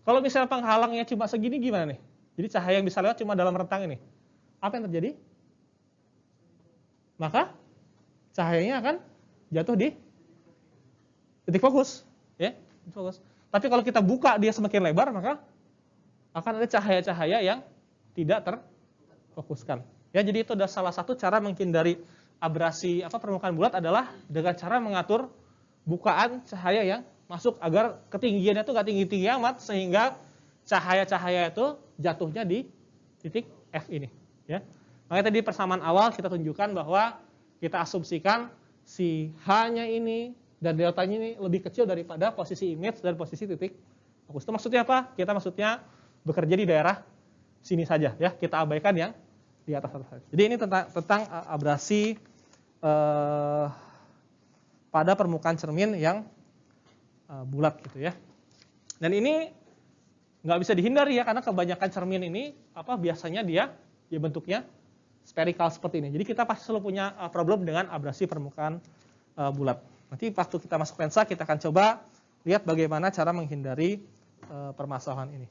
Kalau misalnya penghalangnya cuma segini gimana nih? Jadi cahaya yang bisa lewat cuma dalam rentang ini. Apa yang terjadi? Maka cahayanya akan jatuh di titik fokus, ya, fokus. Tapi kalau kita buka dia semakin lebar, maka akan ada cahaya-cahaya yang tidak terfokuskan. Ya, jadi itu adalah salah satu cara menghindari abrasi permukaan bulat adalah dengan cara mengatur bukaan cahaya yang masuk agar ketinggiannya itu nggak tinggi-tinggi amat sehingga cahaya-cahaya itu jatuhnya di titik F ini. Ya, makanya tadi persamaan awal kita tunjukkan bahwa kita asumsikan si H-nya ini dan deltanya ini lebih kecil daripada posisi image dan posisi titik fokus. Itu maksudnya apa? Kita maksudnya bekerja di daerah sini saja, ya. Kita abaikan yang di atas saja. Jadi ini tentang abrasi pada permukaan cermin yang bulat gitu, ya. Dan ini nggak bisa dihindari, ya, karena kebanyakan cermin ini biasanya dia bentuknya spherical seperti ini. Jadi kita pasti selalu punya problem dengan abrasi permukaan bulat. Nanti waktu kita masuk lensa kita akan coba lihat bagaimana cara menghindari permasalahan ini.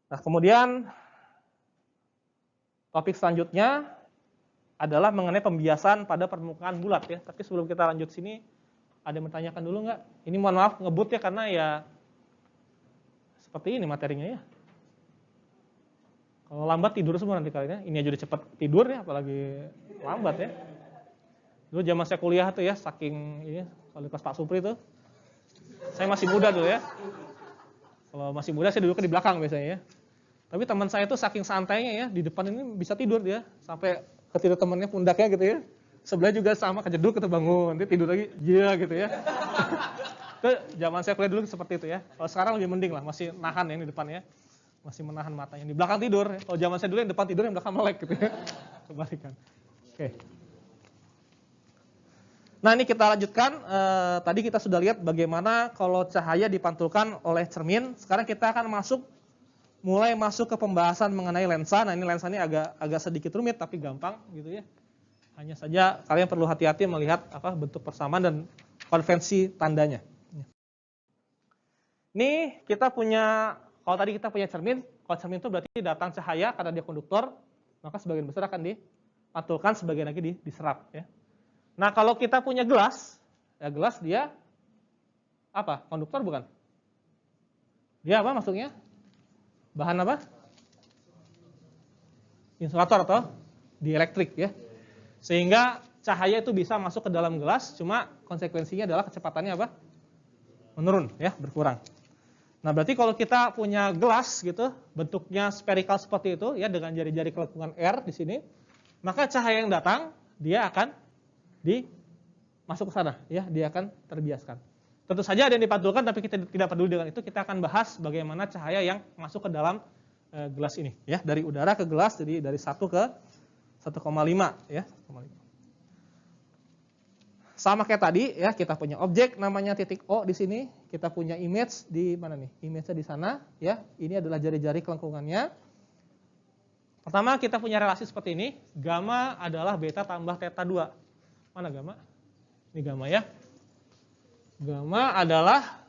Nah, kemudian topik selanjutnya adalah mengenai pembiasan pada permukaan bulat, ya. Tapi sebelum kita lanjut sini, ada yang menanyakan dulu nggak? Ini mohon maaf ngebut, ya, karena ya seperti ini materinya, ya. Kalau lambat tidur semua nanti kalian. Ini aja udah cepet tidur, ya, apalagi lambat, ya. Dulu zaman saya kuliah tuh, ya, saking ini Kalau di kelas Pak Supri itu. Saya masih muda dulu ya. Kalau masih muda saya duduk di belakang biasanya ya. Tapi teman saya itu saking santainya ya, di depan ini bisa tidur dia. Sampai ketidur temannya pundaknya gitu ya. Sebelah juga sama, kejeduk kita bangun, dia tidur lagi, iya gitu ya. Itu zaman saya kuliah dulu seperti itu ya. Kalau sekarang lebih mending lah, masih nahan ya di depan ya. Masih menahan matanya. Di belakang tidur, ya. Kalau zaman saya dulu yang depan tidur, yang belakang melek gitu ya. Kebalikan. Oke. Nah ini kita lanjutkan, tadi kita sudah lihat bagaimana kalau cahaya dipantulkan oleh cermin. Sekarang kita akan mulai masuk ke pembahasan mengenai lensa. Nah ini lensa ini agak sedikit rumit tapi gampang gitu ya. Hanya saja kalian perlu hati-hati melihat bentuk persamaan dan konvensi tandanya. Ini kita punya, kalau tadi kita punya cermin, kalau cermin itu berarti datang cahaya karena dia konduktor, maka sebagian besar akan dipantulkan, sebagian lagi diserap ya. Nah kalau kita punya gelas, ya gelas dia apa? Konduktor bukan? Dia apa maksudnya? Bahan apa? Insulator atau dielektrik ya. Sehingga cahaya itu bisa masuk ke dalam gelas, cuma konsekuensinya adalah kecepatannya apa? Menurun ya, berkurang. Nah, berarti kalau kita punya gelas gitu, bentuknya spherical seperti itu ya dengan jari-jari kelengkungan R di sini, maka cahaya yang datang dia akan masuk ke sana ya, dia akan terbiaskan. Tentu saja ada yang dipantulkan tapi kita tidak peduli dengan itu, kita akan bahas bagaimana cahaya yang masuk ke dalam gelas ini ya, dari udara ke gelas, jadi dari 1 ke 1,5 ya, 1,5. Sama kayak tadi ya, kita punya objek namanya titik O di sini, kita punya image di mana nih? Image-nya di sana ya. Ini adalah jari-jari kelengkungannya. Pertama kita punya relasi seperti ini, gamma adalah beta tambah theta 2. Mana gamma? Ini gamma ya. Gamma adalah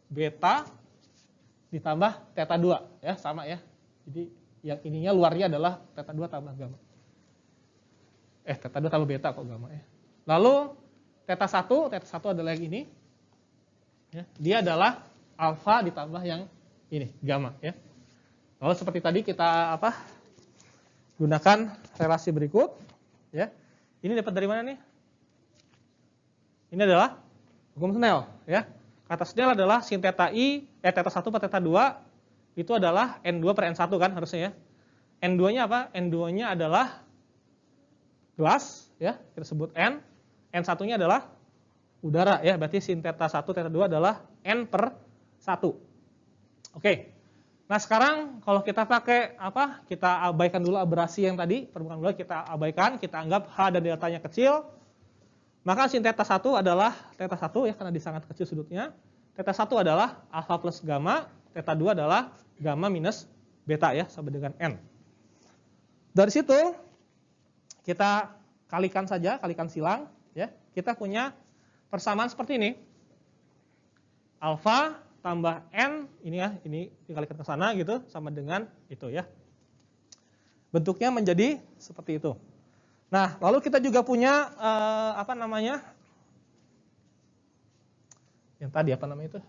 beta ditambah theta 2 ya, sama ya. Jadi yang ininya luarnya adalah theta 2 tambah gamma. Theta 2 tambah beta kok gamma ya. Lalu theta 1 adalah yang ini. Ya, dia adalah alfa ditambah yang ini, gamma ya. Lalu seperti tadi kita gunakan relasi berikut ya. Ini dapat dari mana nih? Ini adalah hukum Snell ya. Kata Snell adalah sin theta i theta 1 per theta 2 itu adalah N2 per N1 kan harusnya ya. N2-nya apa? N2-nya adalah gelas ya, kita sebut N. N1-nya adalah udara ya, berarti sin theta 1 theta 2 adalah N per 1. Oke. Nah, sekarang kalau kita pakai kita abaikan dulu abrasi yang tadi, permukaan udara kita abaikan, kita anggap H dan deltanya kecil. Maka sin theta 1 adalah theta 1 ya, karena dia sangat kecil sudutnya. Theta 1 adalah alfa plus gamma, theta 2 adalah gamma minus beta ya, sama dengan N. Dari situ kita kalikan silang ya. Kita punya persamaan seperti ini. Alfa tambah N ini ya, ini dikalikan ke sana gitu sama dengan itu ya. Bentuknya menjadi seperti itu. Nah, lalu kita juga punya yang tadi apa namanya itu?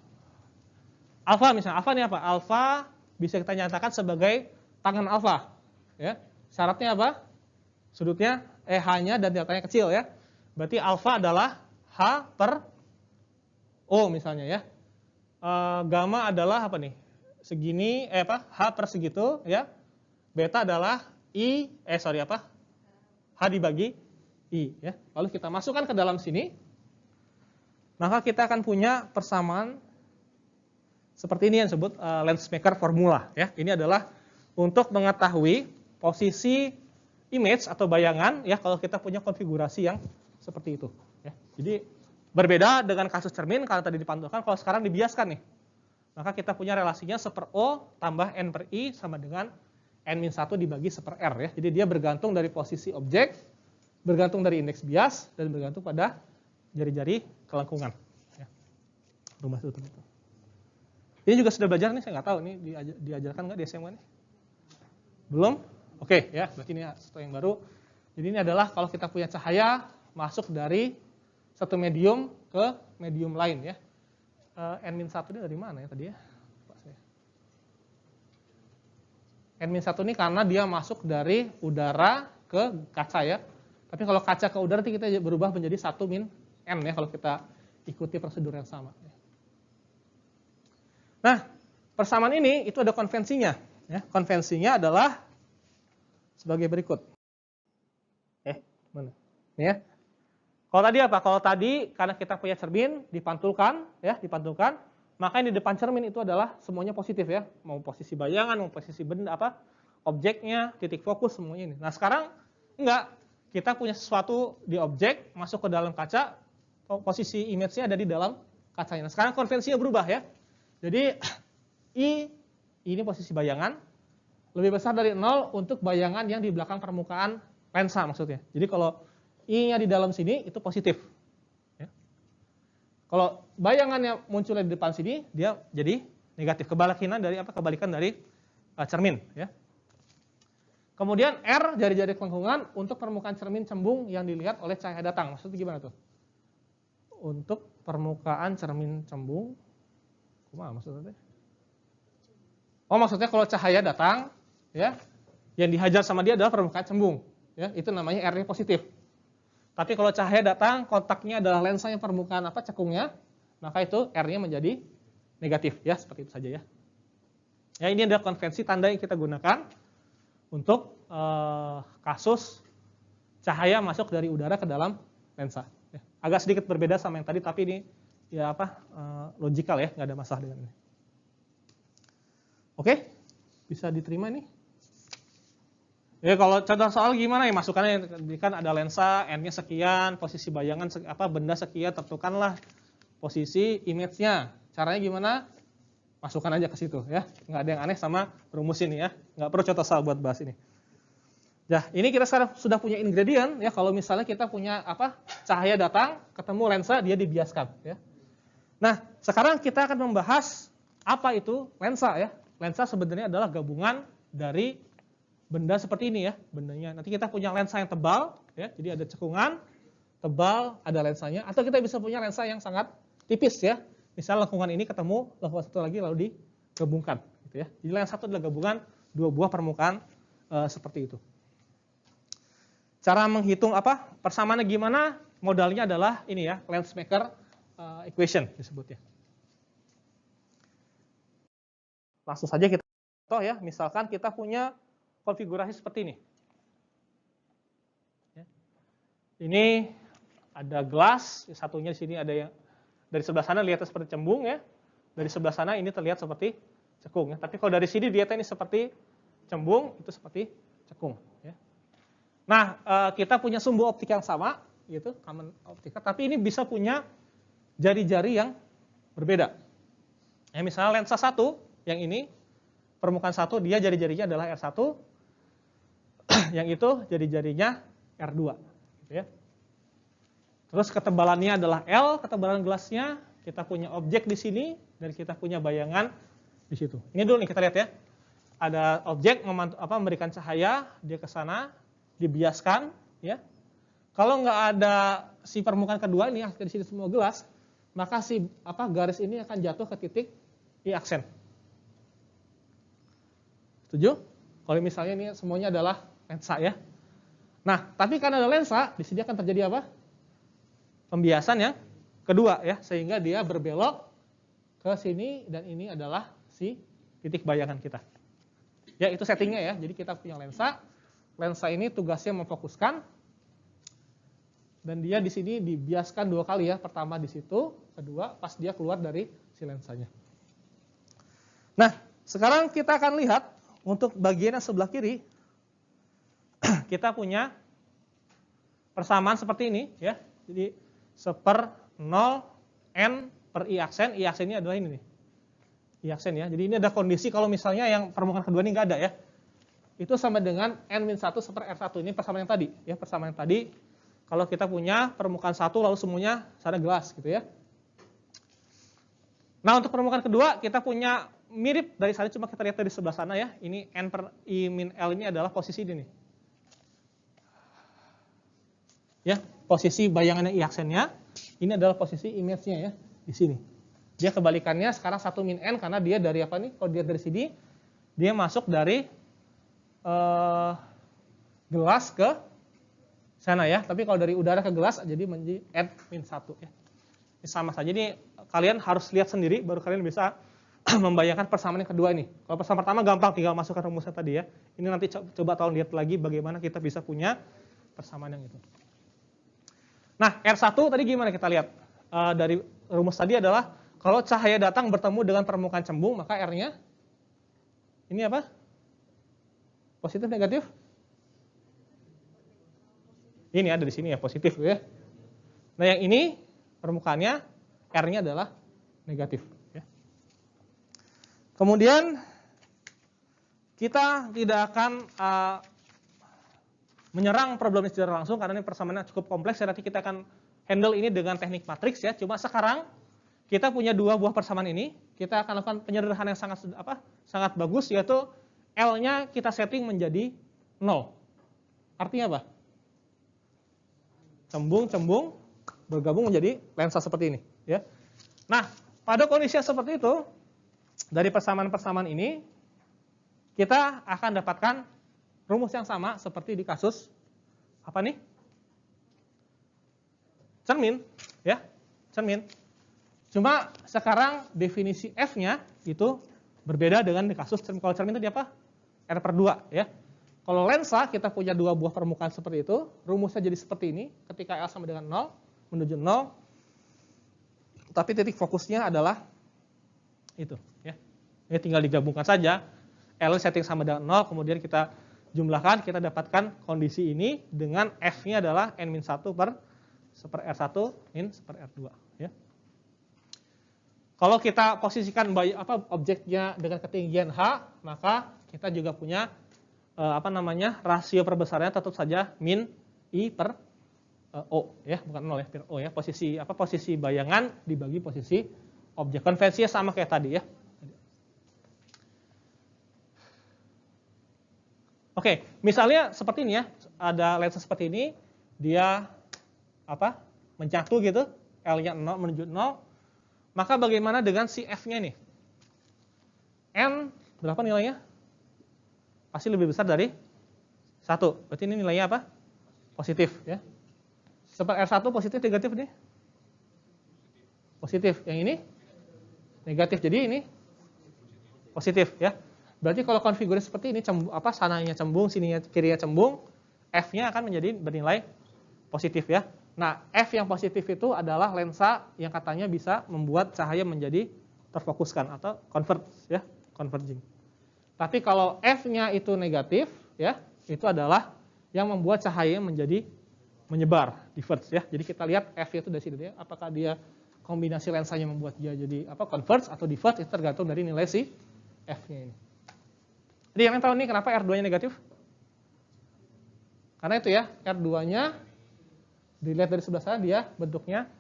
Alfa misalnya, alfa ini apa? Alfa bisa kita nyatakan sebagai tangan alfa ya. Syaratnya apa? Sudutnya H-nya dan deltanya kecil ya. Berarti alfa adalah H per O misalnya ya. Gamma adalah apa nih? Segini H per segitu ya. Beta adalah H dibagi I ya. Lalu kita masukkan ke dalam sini. Maka kita akan punya persamaan seperti ini yang disebut Lensmaker formula ya. Ini adalah untuk mengetahui posisi image atau bayangan ya kalau kita punya konfigurasi yang seperti itu ya. Jadi berbeda dengan kasus cermin, kalau tadi dipantulkan, kalau sekarang dibiaskan nih. Maka kita punya relasinya 1/O tambah N per I sama dengan N-1 dibagi 1/R ya. Jadi dia bergantung dari posisi objek, bergantung dari indeks bias, dan bergantung pada jari-jari kelengkungan. Ya. Rumah tutup itu. Ini juga sudah belajar nih, saya nggak tahu ini diajarkan nggak di SMA nih? Belum? Oke ya, berarti ini sesuatu yang baru. Jadi ini adalah kalau kita punya cahaya masuk dari satu medium ke medium lain ya. N-1 ini dari mana ya tadi ya? N-1 ini karena dia masuk dari udara ke kaca ya. Tapi kalau kaca ke udara nanti kita berubah menjadi 1 min N ya kalau kita ikuti prosedur yang sama. Nah, persamaan ini itu ada konvensinya. Ya, konvensinya adalah sebagai berikut. Mana? Ini ya. Kalau tadi apa? Kalau tadi karena kita punya cermin dipantulkan, maka yang di depan cermin itu adalah semuanya positif ya, mau posisi bayangan, mau posisi benda objeknya, titik fokus semuanya ini. Nah sekarang enggak, kita punya sesuatu di objek masuk ke dalam kaca, posisi image-nya ada di dalam kacanya. Nah sekarang konvensinya berubah ya. Jadi ini posisi bayangan lebih besar dari 0 untuk bayangan yang di belakang permukaan lensa maksudnya. Jadi kalau I-nya di dalam sini itu positif. Ya. Kalau bayangannya munculnya di depan sini, dia jadi negatif. Kebalikan dari cermin. Ya. Kemudian R jari-jari kelengkungan untuk permukaan cermin cembung yang dilihat oleh cahaya datang. Maksudnya gimana tuh? Untuk permukaan cermin cembung, kumaha maksudnya? Oh maksudnya kalau cahaya datang, ya, yang dihajar sama dia adalah permukaan cembung. Ya, itu namanya R-nya positif. Tapi kalau cahaya datang, kontaknya adalah lensa yang permukaan cekungnya, maka itu R-nya menjadi negatif ya, seperti itu saja ya. Ya ini adalah konvensi tanda yang kita gunakan untuk kasus cahaya masuk dari udara ke dalam lensa. Ya, agak sedikit berbeda sama yang tadi, tapi ini ya logikal ya, nggak ada masalah dengan ini. Oke, bisa diterima ini? Ya kalau contoh soal gimana ya masukannya kan ada lensa n-nya sekian, posisi bayangan benda sekian, tentukanlah posisi image-nya. Caranya gimana? Masukkan aja ke situ ya. Nggak ada yang aneh sama rumus ini ya. Nggak perlu contoh soal buat bahas ini. Nah, ini kita sekarang sudah punya ingredient ya kalau misalnya kita punya cahaya datang, ketemu lensa, dia dibiaskan ya. Nah, sekarang kita akan membahas apa itu lensa ya. Lensa sebenarnya adalah gabungan dari benda seperti ini ya, bendanya. Nanti kita punya lensa yang tebal, ya, jadi ada cekungan, tebal, ada lensanya. Atau kita bisa punya lensa yang sangat tipis ya. Misal lengkungan ini ketemu lengkungan satu lagi lalu digabungkan, gitu ya. Jadi lensa satu adalah gabungan dua buah permukaan seperti itu. Cara menghitung persamaannya gimana? Modalnya adalah ini ya, Lensmaker equation disebutnya. Langsung saja kita contoh ya, misalkan kita punya konfigurasi seperti ini. Ini ada gelas, satunya di sini ada yang dari sebelah sana lihatnya seperti cembung ya. Dari sebelah sana ini terlihat seperti cekung ya. Tapi kalau dari sini dilihatnya ini seperti cembung, itu seperti cekung ya. Nah, kita punya sumbu optik yang sama gitu, common optika, tapi ini bisa punya jari-jari yang berbeda. Ya, misalnya lensa 1 yang ini permukaan 1 dia jari-jarinya adalah R1. Yang itu jari-jarinya R2 gitu ya. Terus ketebalannya adalah L, ketebalan gelasnya, kita punya objek di sini dan kita punya bayangan di situ. Ini dulu nih kita lihat ya. Ada objek memberikan cahaya, dia ke sana, dibiaskan ya. Kalau nggak ada si permukaan kedua ini di sini semua gelas, maka si garis ini akan jatuh ke titik I aksen. Setuju? Kalau misalnya ini semuanya adalah lensa ya. Nah, tapi karena ada lensa, di sini akan terjadi apa? Pembiasan yang kedua ya, sehingga dia berbelok ke sini dan ini adalah si titik bayangan kita. Ya, itu settingnya ya. Jadi kita punya lensa. Lensa ini tugasnya memfokuskan dan dia di sini dibiaskan 2 kali ya. Pertama di situ, kedua pas dia keluar dari si lensanya. Nah, sekarang kita akan lihat untuk bagian yang sebelah kiri kita punya persamaan seperti ini ya. Jadi 1/0 n per I aksen. I aksen ini adalah ini nih. I aksen ya. Jadi ini ada kondisi kalau misalnya yang permukaan kedua ini nggak ada ya. Itu sama dengan n-1 per R1. Ini persamaan yang tadi ya, persamaan yang tadi. Kalau kita punya permukaan 1 lalu semuanya sana gelas gitu ya. Nah, untuk permukaan kedua kita punya mirip dari sana, cuma kita lihat dari sebelah sana ya. Ini n per I min L ini adalah posisi ini nih. Ya, posisi bayangannya I aksennya, ini adalah posisi image-nya ya, di sini. Dia kebalikannya sekarang 1 min N karena dia dari apa nih? Kalau dia dari sini, dia masuk dari gelas ke sana ya. Tapi kalau dari udara ke gelas, jadi menjadi N min 1 ya. Ini sama saja, ini kalian harus lihat sendiri baru kalian bisa membayangkan persamaan yang kedua ini. Kalau persamaan pertama gampang, tinggal masukkan rumusnya tadi ya. Ini nanti coba tolong lihat lagi bagaimana kita bisa punya persamaan yang itu. Nah, R1 tadi gimana kita lihat? Dari rumus tadi adalah kalau cahaya datang bertemu dengan permukaan cembung, maka R-nya ini apa? Positif, negatif? Ini ada di sini ya, positif ya. Nah, yang ini permukaannya R-nya adalah negatif. Ya. Kemudian kita tidak akan menyerang problem ini secara langsung karena ini persamaannya cukup kompleks. Nanti kita akan handle ini dengan teknik matriks ya. Cuma sekarang kita punya dua buah persamaan ini. Kita akan lakukan penyederhanaan yang sangat bagus, yaitu L-nya kita setting menjadi 0. Artinya apa? Cembung bergabung menjadi lensa seperti ini ya. Nah, pada kondisi yang seperti itu, dari persamaan-persamaan ini kita akan dapatkan rumus yang sama seperti di kasus apa nih? Cermin ya, cermin. Cuma sekarang definisi F-nya itu berbeda dengan di kasus cermin. Kalau cermin itu apa? R/2 ya. Kalau lensa kita punya dua buah permukaan seperti itu, rumusnya jadi seperti ini ketika L sama dengan 0 menuju 0. Tapi titik fokusnya adalah itu ya. Ini tinggal digabungkan saja. L setting sama dengan 0, kemudian kita jumlahkan, kita dapatkan kondisi ini dengan F-nya adalah N-1 per R1 min per R2 ya. Kalau kita posisikan objeknya dengan ketinggian H, maka kita juga punya rasio perbesarnya tetap saja min I per O ya, bukan 0 ya, per O ya. Posisi bayangan dibagi posisi objek. Konvensinya sama kayak tadi ya. Oke, misalnya seperti ini ya, ada lensa seperti ini, dia mencatu gitu, L-nya 0 menuju 0, maka bagaimana dengan si F-nya ini? N berapa nilainya? Pasti lebih besar dari 1, berarti ini nilainya apa? Positif ya. Seper R1 positif, negatif nih? Positif, yang ini? Negatif, jadi ini positif ya. Berarti kalau konfigurasi seperti ini, sananya cembung, sininya kirinya cembung, F-nya akan menjadi bernilai positif ya. Nah, F yang positif itu adalah lensa yang katanya bisa membuat cahaya menjadi terfokuskan atau converging. Tapi kalau F-nya itu negatif ya, itu adalah yang membuat cahaya menjadi menyebar, diverge ya. Jadi kita lihat F itu dari sini ya, apakah dia kombinasi lensanya membuat dia jadi converge atau diverge, itu tergantung dari nilai si F-nya ini. Jadi yang tahu nih kenapa R2-nya negatif? Karena itu ya, R2-nya dilihat dari sebelah sana dia bentuknya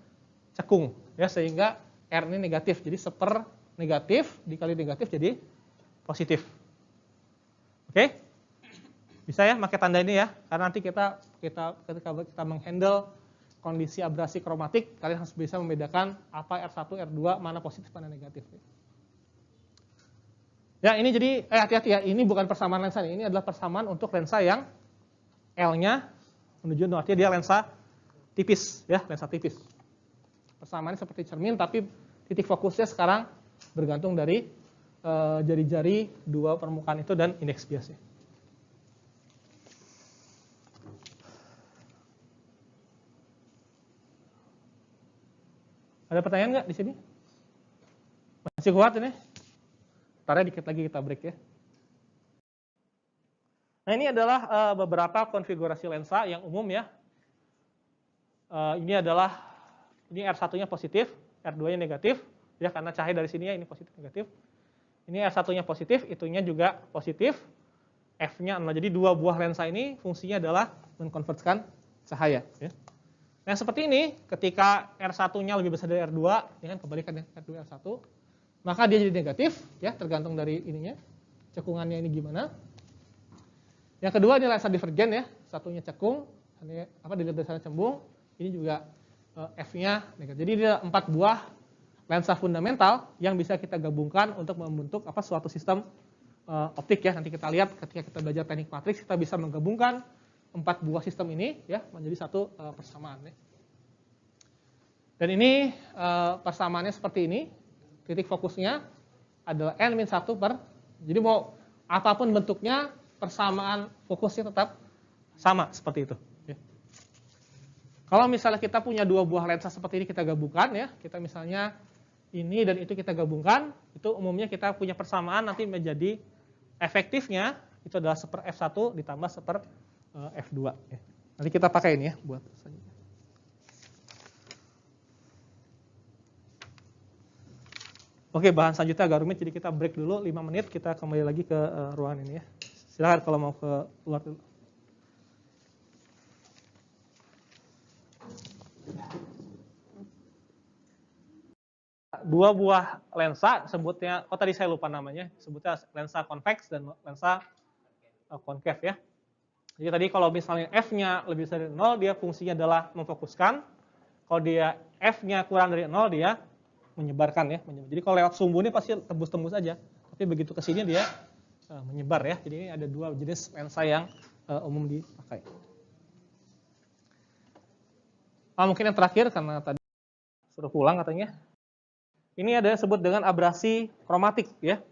cekung ya, sehingga R ini negatif. Jadi seper negatif dikali negatif jadi positif. Oke? Bisa ya pakai tanda ini ya, karena nanti ketika kita menghandle kondisi abrasi kromatik, kalian harus bisa membedakan apa R1, R2, mana positif, mana negatif. Ya, ini jadi hati-hati ya, ini bukan persamaan lensa, ini adalah persamaan untuk lensa yang L-nya menuju 0, artinya dia lensa tipis ya, lensa tipis. Persamaannya seperti cermin, tapi titik fokusnya sekarang bergantung dari jari-jari dua permukaan itu dan indeks biasnya. Ada pertanyaan nggak di sini? Masih kuat ini? Ntar dikit lagi kita break ya. Nah, ini adalah beberapa konfigurasi lensa yang umum ya. Ini R1-nya positif, R2-nya negatif ya, karena cahaya dari sini ya, ini positif negatif. Ini R1-nya positif, itunya juga positif. F-nya 0. Jadi dua buah lensa ini fungsinya adalah mengkonvertkan cahaya ya. Nah, seperti ini, ketika R1-nya lebih besar dari R2, ini kan kebalikan ya, R2 R1, maka dia jadi negatif ya, tergantung dari ininya, cekungannya ini gimana. Yang kedua ini lensa divergen ya, satunya cekung, dilihat dari sana cembung, ini juga F-nya negatif. Jadi ada 4 buah lensa fundamental yang bisa kita gabungkan untuk membentuk suatu sistem optik ya. Nanti kita lihat ketika kita belajar teknik matriks, kita bisa menggabungkan 4 buah sistem ini ya menjadi satu persamaan ya. Dan ini persamaannya seperti ini. Titik fokusnya adalah N-1 per. Jadi mau apapun bentuknya, persamaan fokusnya tetap sama seperti itu. Ya. Kalau misalnya kita punya dua buah lensa seperti ini kita gabungkan ya, kita misalnya ini dan itu kita gabungkan, itu umumnya kita punya persamaan nanti menjadi efektifnya itu adalah 1/f1 ditambah 1/f2. Ya. Nanti kita pakai ini ya buat selanjutnya. Oke, bahan selanjutnya agak rumit, jadi kita break dulu 5 menit, kita kembali lagi ke ruangan ini ya. Silahkan kalau mau ke luar dulu. Dua buah lensa, sebutnya, tadi saya lupa namanya, sebutnya lensa konveks dan lensa konkev ya. Jadi tadi kalau misalnya F-nya lebih dari 0, dia fungsinya adalah memfokuskan. Kalau dia F-nya kurang dari 0, dia menyebarkan ya. Jadi kalau lewat sumbu ini pasti tembus-tembus aja. Tapi begitu ke sini dia menyebar ya. Jadi ini ada dua jenis lensa yang umum dipakai. Mungkin yang terakhir karena tadi suruh pulang katanya. Ini ada disebut dengan abrasi kromatik ya.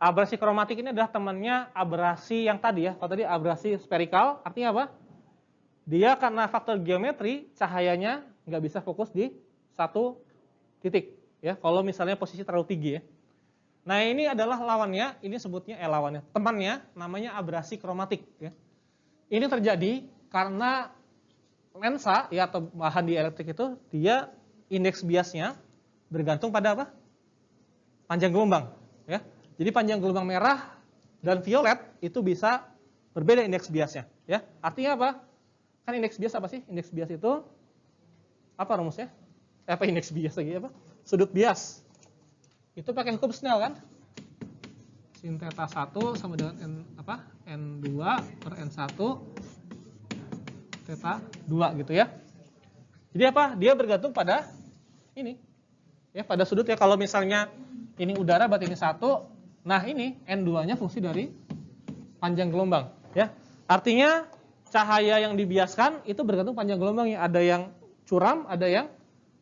Abrasi kromatik ini adalah temannya abrasi yang tadi ya. Kalau tadi abrasi spherical artinya apa? Dia karena faktor geometri cahayanya nggak bisa fokus di satu titik. Ya, kalau misalnya posisi terlalu tinggi ya. Nah ini adalah lawannya, ini sebutnya lawannya, temannya namanya abrasi kromatik ya. Ini terjadi karena lensa ya atau bahan dielektrik itu dia indeks biasnya bergantung pada apa? Panjang gelombang ya. Jadi panjang gelombang merah dan violet itu bisa berbeda indeks biasnya ya. Artinya apa? Kan indeks bias apa sih? Indeks bias itu apa rumusnya? Apa indeks bias lagi apa? Sudut bias. Itu pakai hukum Snell kan? Sin theta 1 sama dengan N2 per N1 theta 2 gitu ya. Jadi apa? Dia bergantung pada ini. Ya, pada sudut ya. Kalau misalnya ini udara berarti ini 1. Nah, ini N2-nya fungsi dari panjang gelombang, ya. Artinya cahaya yang dibiaskan itu bergantung panjang gelombangnya. Ada yang curam, ada yang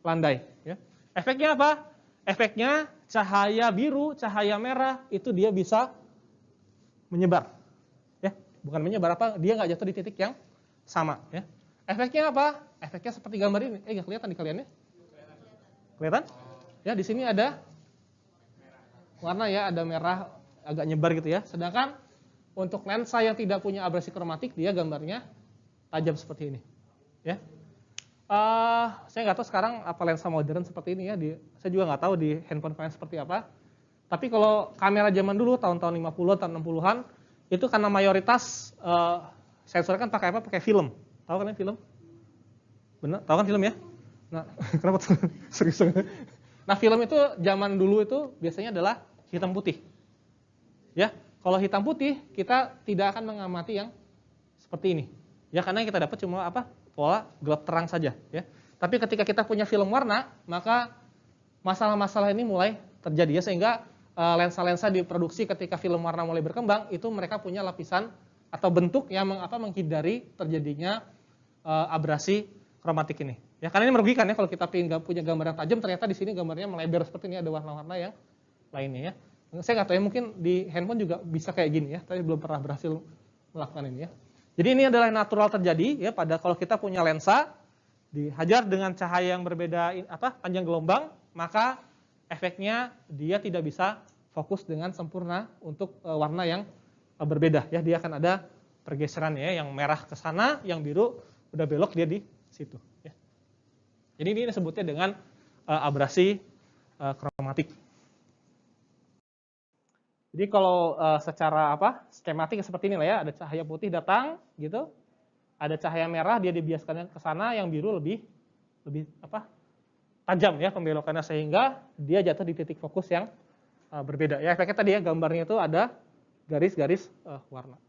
landai, ya. Efeknya apa? Efeknya cahaya biru, cahaya merah itu dia bisa menyebar. Ya, bukan menyebar apa? Dia nggak jatuh di titik yang sama, ya. Efeknya apa? Efeknya seperti gambar ini. Nggak kelihatan di kalian ya? Kelihatan? Ya, di sini ada warna ya, ada merah agak nyebar gitu ya. Sedangkan untuk lensa yang tidak punya abrasi kromatik dia gambarnya tajam seperti ini. Ya. Saya nggak tahu sekarang apa lensa modern seperti ini ya. Saya juga nggak tahu di handphone kalian seperti apa. Tapi kalau kamera zaman dulu tahun-tahun 50-an, tahun 60-an itu karena mayoritas sensor kan pakai apa? Pakai film. Tahu kalian film? Benar? Tahu kan film ya? Nah, kenapa tuh? Serius. Nah, film itu zaman dulu itu biasanya adalah hitam putih. Ya, kalau hitam putih kita tidak akan mengamati yang seperti ini. Ya, karena yang kita dapat cuma apa? Pola gelap terang saja, ya. Tapi ketika kita punya film warna, maka masalah-masalah ini mulai terjadi ya, sehingga lensa-lensa diproduksi ketika film warna mulai berkembang itu mereka punya lapisan atau bentuk yang menghindari terjadinya abrasi kromatik ini. Ya, karena ini merugikan ya kalau kita punya gambar yang tajam ternyata di sini gambarnya melebar seperti ini, ada warna-warna yang lainnya ya. Saya nggak tahu ya, mungkin di handphone juga bisa kayak gini ya, tapi belum pernah berhasil melakukan ini ya. Jadi ini adalah natural terjadi ya pada kalau kita punya lensa dihajar dengan cahaya yang berbeda panjang gelombang, maka efeknya dia tidak bisa fokus dengan sempurna untuk warna yang berbeda ya. Dia akan ada pergeseran ya, yang merah ke sana, yang biru udah belok dia di situ ya. Jadi ini disebutnya dengan abrasi kromatik. Jadi kalau secara skematik seperti ini lah ya, ada cahaya putih datang gitu, ada cahaya merah dia dibiaskan ke sana, yang biru lebih tajam ya pembelokannya sehingga dia jatuh di titik fokus yang berbeda. Ya, efeknya tadi ya gambarnya itu ada garis-garis warna.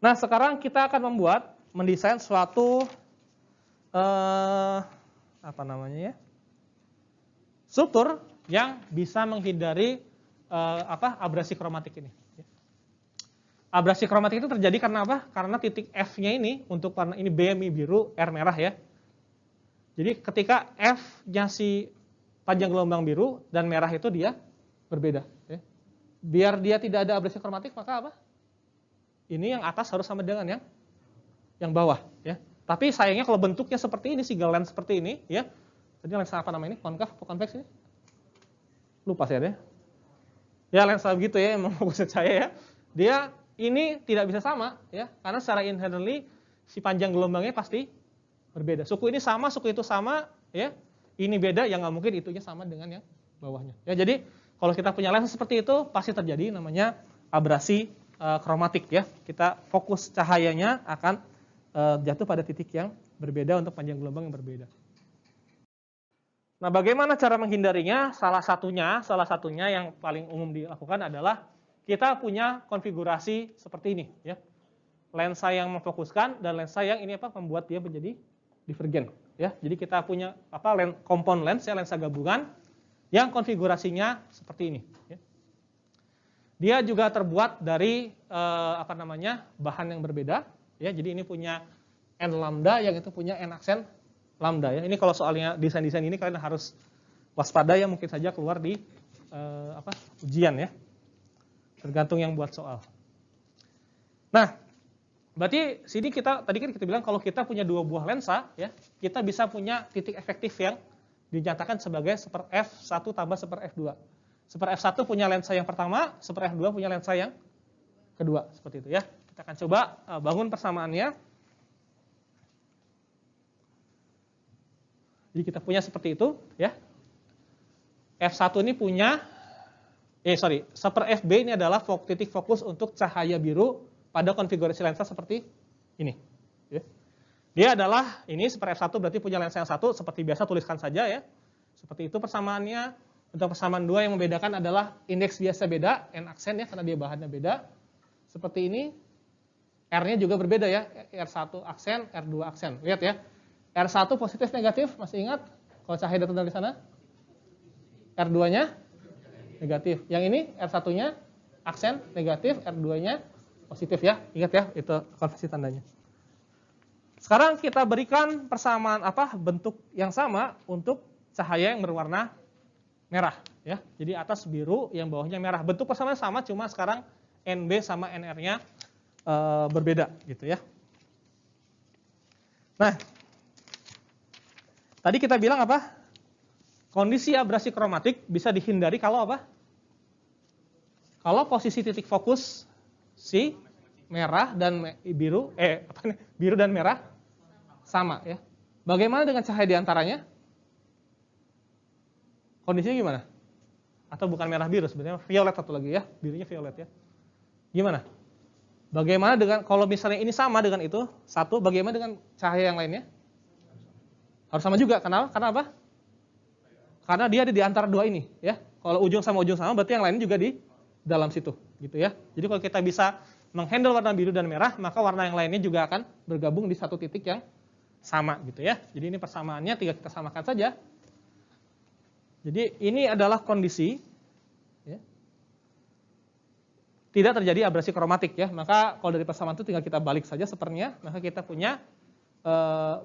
Nah, sekarang kita akan mendesain suatu struktur yang bisa menghindari abrasi kromatik ini. Abrasi kromatik itu terjadi karena apa? Karena titik F-nya ini untuk warna ini BMI biru, R merah ya. Jadi ketika F-nya si panjang gelombang biru dan merah itu dia berbeda. Ya. Biar dia tidak ada abrasi kromatik, maka apa? Ini yang atas harus sama dengan yang bawah. Ya. Tapi sayangnya kalau bentuknya seperti ini, single lens seperti ini, ya. Tadi lensa apa namanya ini? Konkav atau konveks ini? Lupa saya deh. Ya lensa begitu ya, emang maksud saya ya. Dia ini tidak bisa sama, ya, karena secara inherently si panjang gelombangnya pasti berbeda. Suku ini sama, suku itu sama, ya. Ini beda, ya nggak mungkin itunya sama dengan yang bawahnya. Ya, jadi kalau kita punya lensa seperti itu pasti terjadi namanya abrasi kromatik, ya. Kita fokus cahayanya akan jatuh pada titik yang berbeda untuk panjang gelombang yang berbeda. Nah, bagaimana cara menghindarinya? Salah satunya yang paling umum dilakukan adalah kita punya konfigurasi seperti ini, ya. Lensa yang memfokuskan dan lensa yang ini membuat dia menjadi divergen, ya. Jadi kita punya compound lens, ya, lensa gabungan yang konfigurasinya seperti ini, ya. Dia juga terbuat dari bahan yang berbeda, ya. Jadi ini punya n lambda, yang itu punya n aksen lambda, ya. Ini kalau soalnya desain-desain ini kalian harus waspada, ya, mungkin saja keluar di ujian, ya. Tergantung yang buat soal. Nah, berarti sini tadi kan kita bilang kalau kita punya dua buah lensa, ya, kita bisa punya titik efektif yang dinyatakan sebagai seper F1 tambah seper F2. Seper F1 punya lensa yang pertama, seper F2 punya lensa yang kedua, seperti itu, ya. Kita akan coba bangun persamaannya. Jadi kita punya seperti itu, ya. F1 ini punya seper FB ini adalah titik fokus untuk cahaya biru pada konfigurasi lensa seperti ini. Ya. Dia adalah ini seper F1 berarti punya lensa yang satu, seperti biasa tuliskan saja, ya. Seperti itu persamaannya. Untuk persamaan dua yang membedakan adalah indeks biasa beda, n aksen, ya, karena dia bahannya beda. Seperti ini, R-nya juga berbeda, ya. R1 aksen, R2 aksen. Lihat, ya. R1 positif negatif, masih ingat? Kalau cahaya datang dari sana? R2-nya negatif. Yang ini R1-nya aksen negatif, R2-nya positif, ya. Ingat, ya, itu konversi tandanya. Sekarang kita berikan persamaan bentuk yang sama untuk cahaya yang berwarna merah, ya. Jadi atas biru, yang bawahnya merah. Bentuk persamaan sama, cuma sekarang NB sama NR-nya berbeda, gitu, ya. Nah, tadi kita bilang kondisi abrasi kromatik bisa dihindari kalau kalau posisi titik fokus si merah dan biru dan merah sama, ya. Bagaimana dengan cahaya di antaranya? Kondisinya gimana? Atau bukan merah biru, sebenarnya violet satu lagi, ya. Birunya violet, ya. Gimana? Bagaimana dengan kalau misalnya ini sama dengan itu satu, bagaimana dengan cahaya yang lainnya? Harus sama juga. Kenapa? Karena apa? Karena dia ada di antara dua ini, ya. Kalau ujung sama berarti yang lainnya juga di dalam situ, gitu, ya. Jadi kalau kita bisa menghandle warna biru dan merah, maka warna yang lainnya juga akan bergabung di satu titik yang sama, gitu, ya. Jadi ini persamaannya tinggal kita samakan saja. Jadi ini adalah kondisi, ya, tidak terjadi abrasi kromatik, ya. Maka kalau dari persamaan itu tinggal kita balik saja sepernya, maka kita punya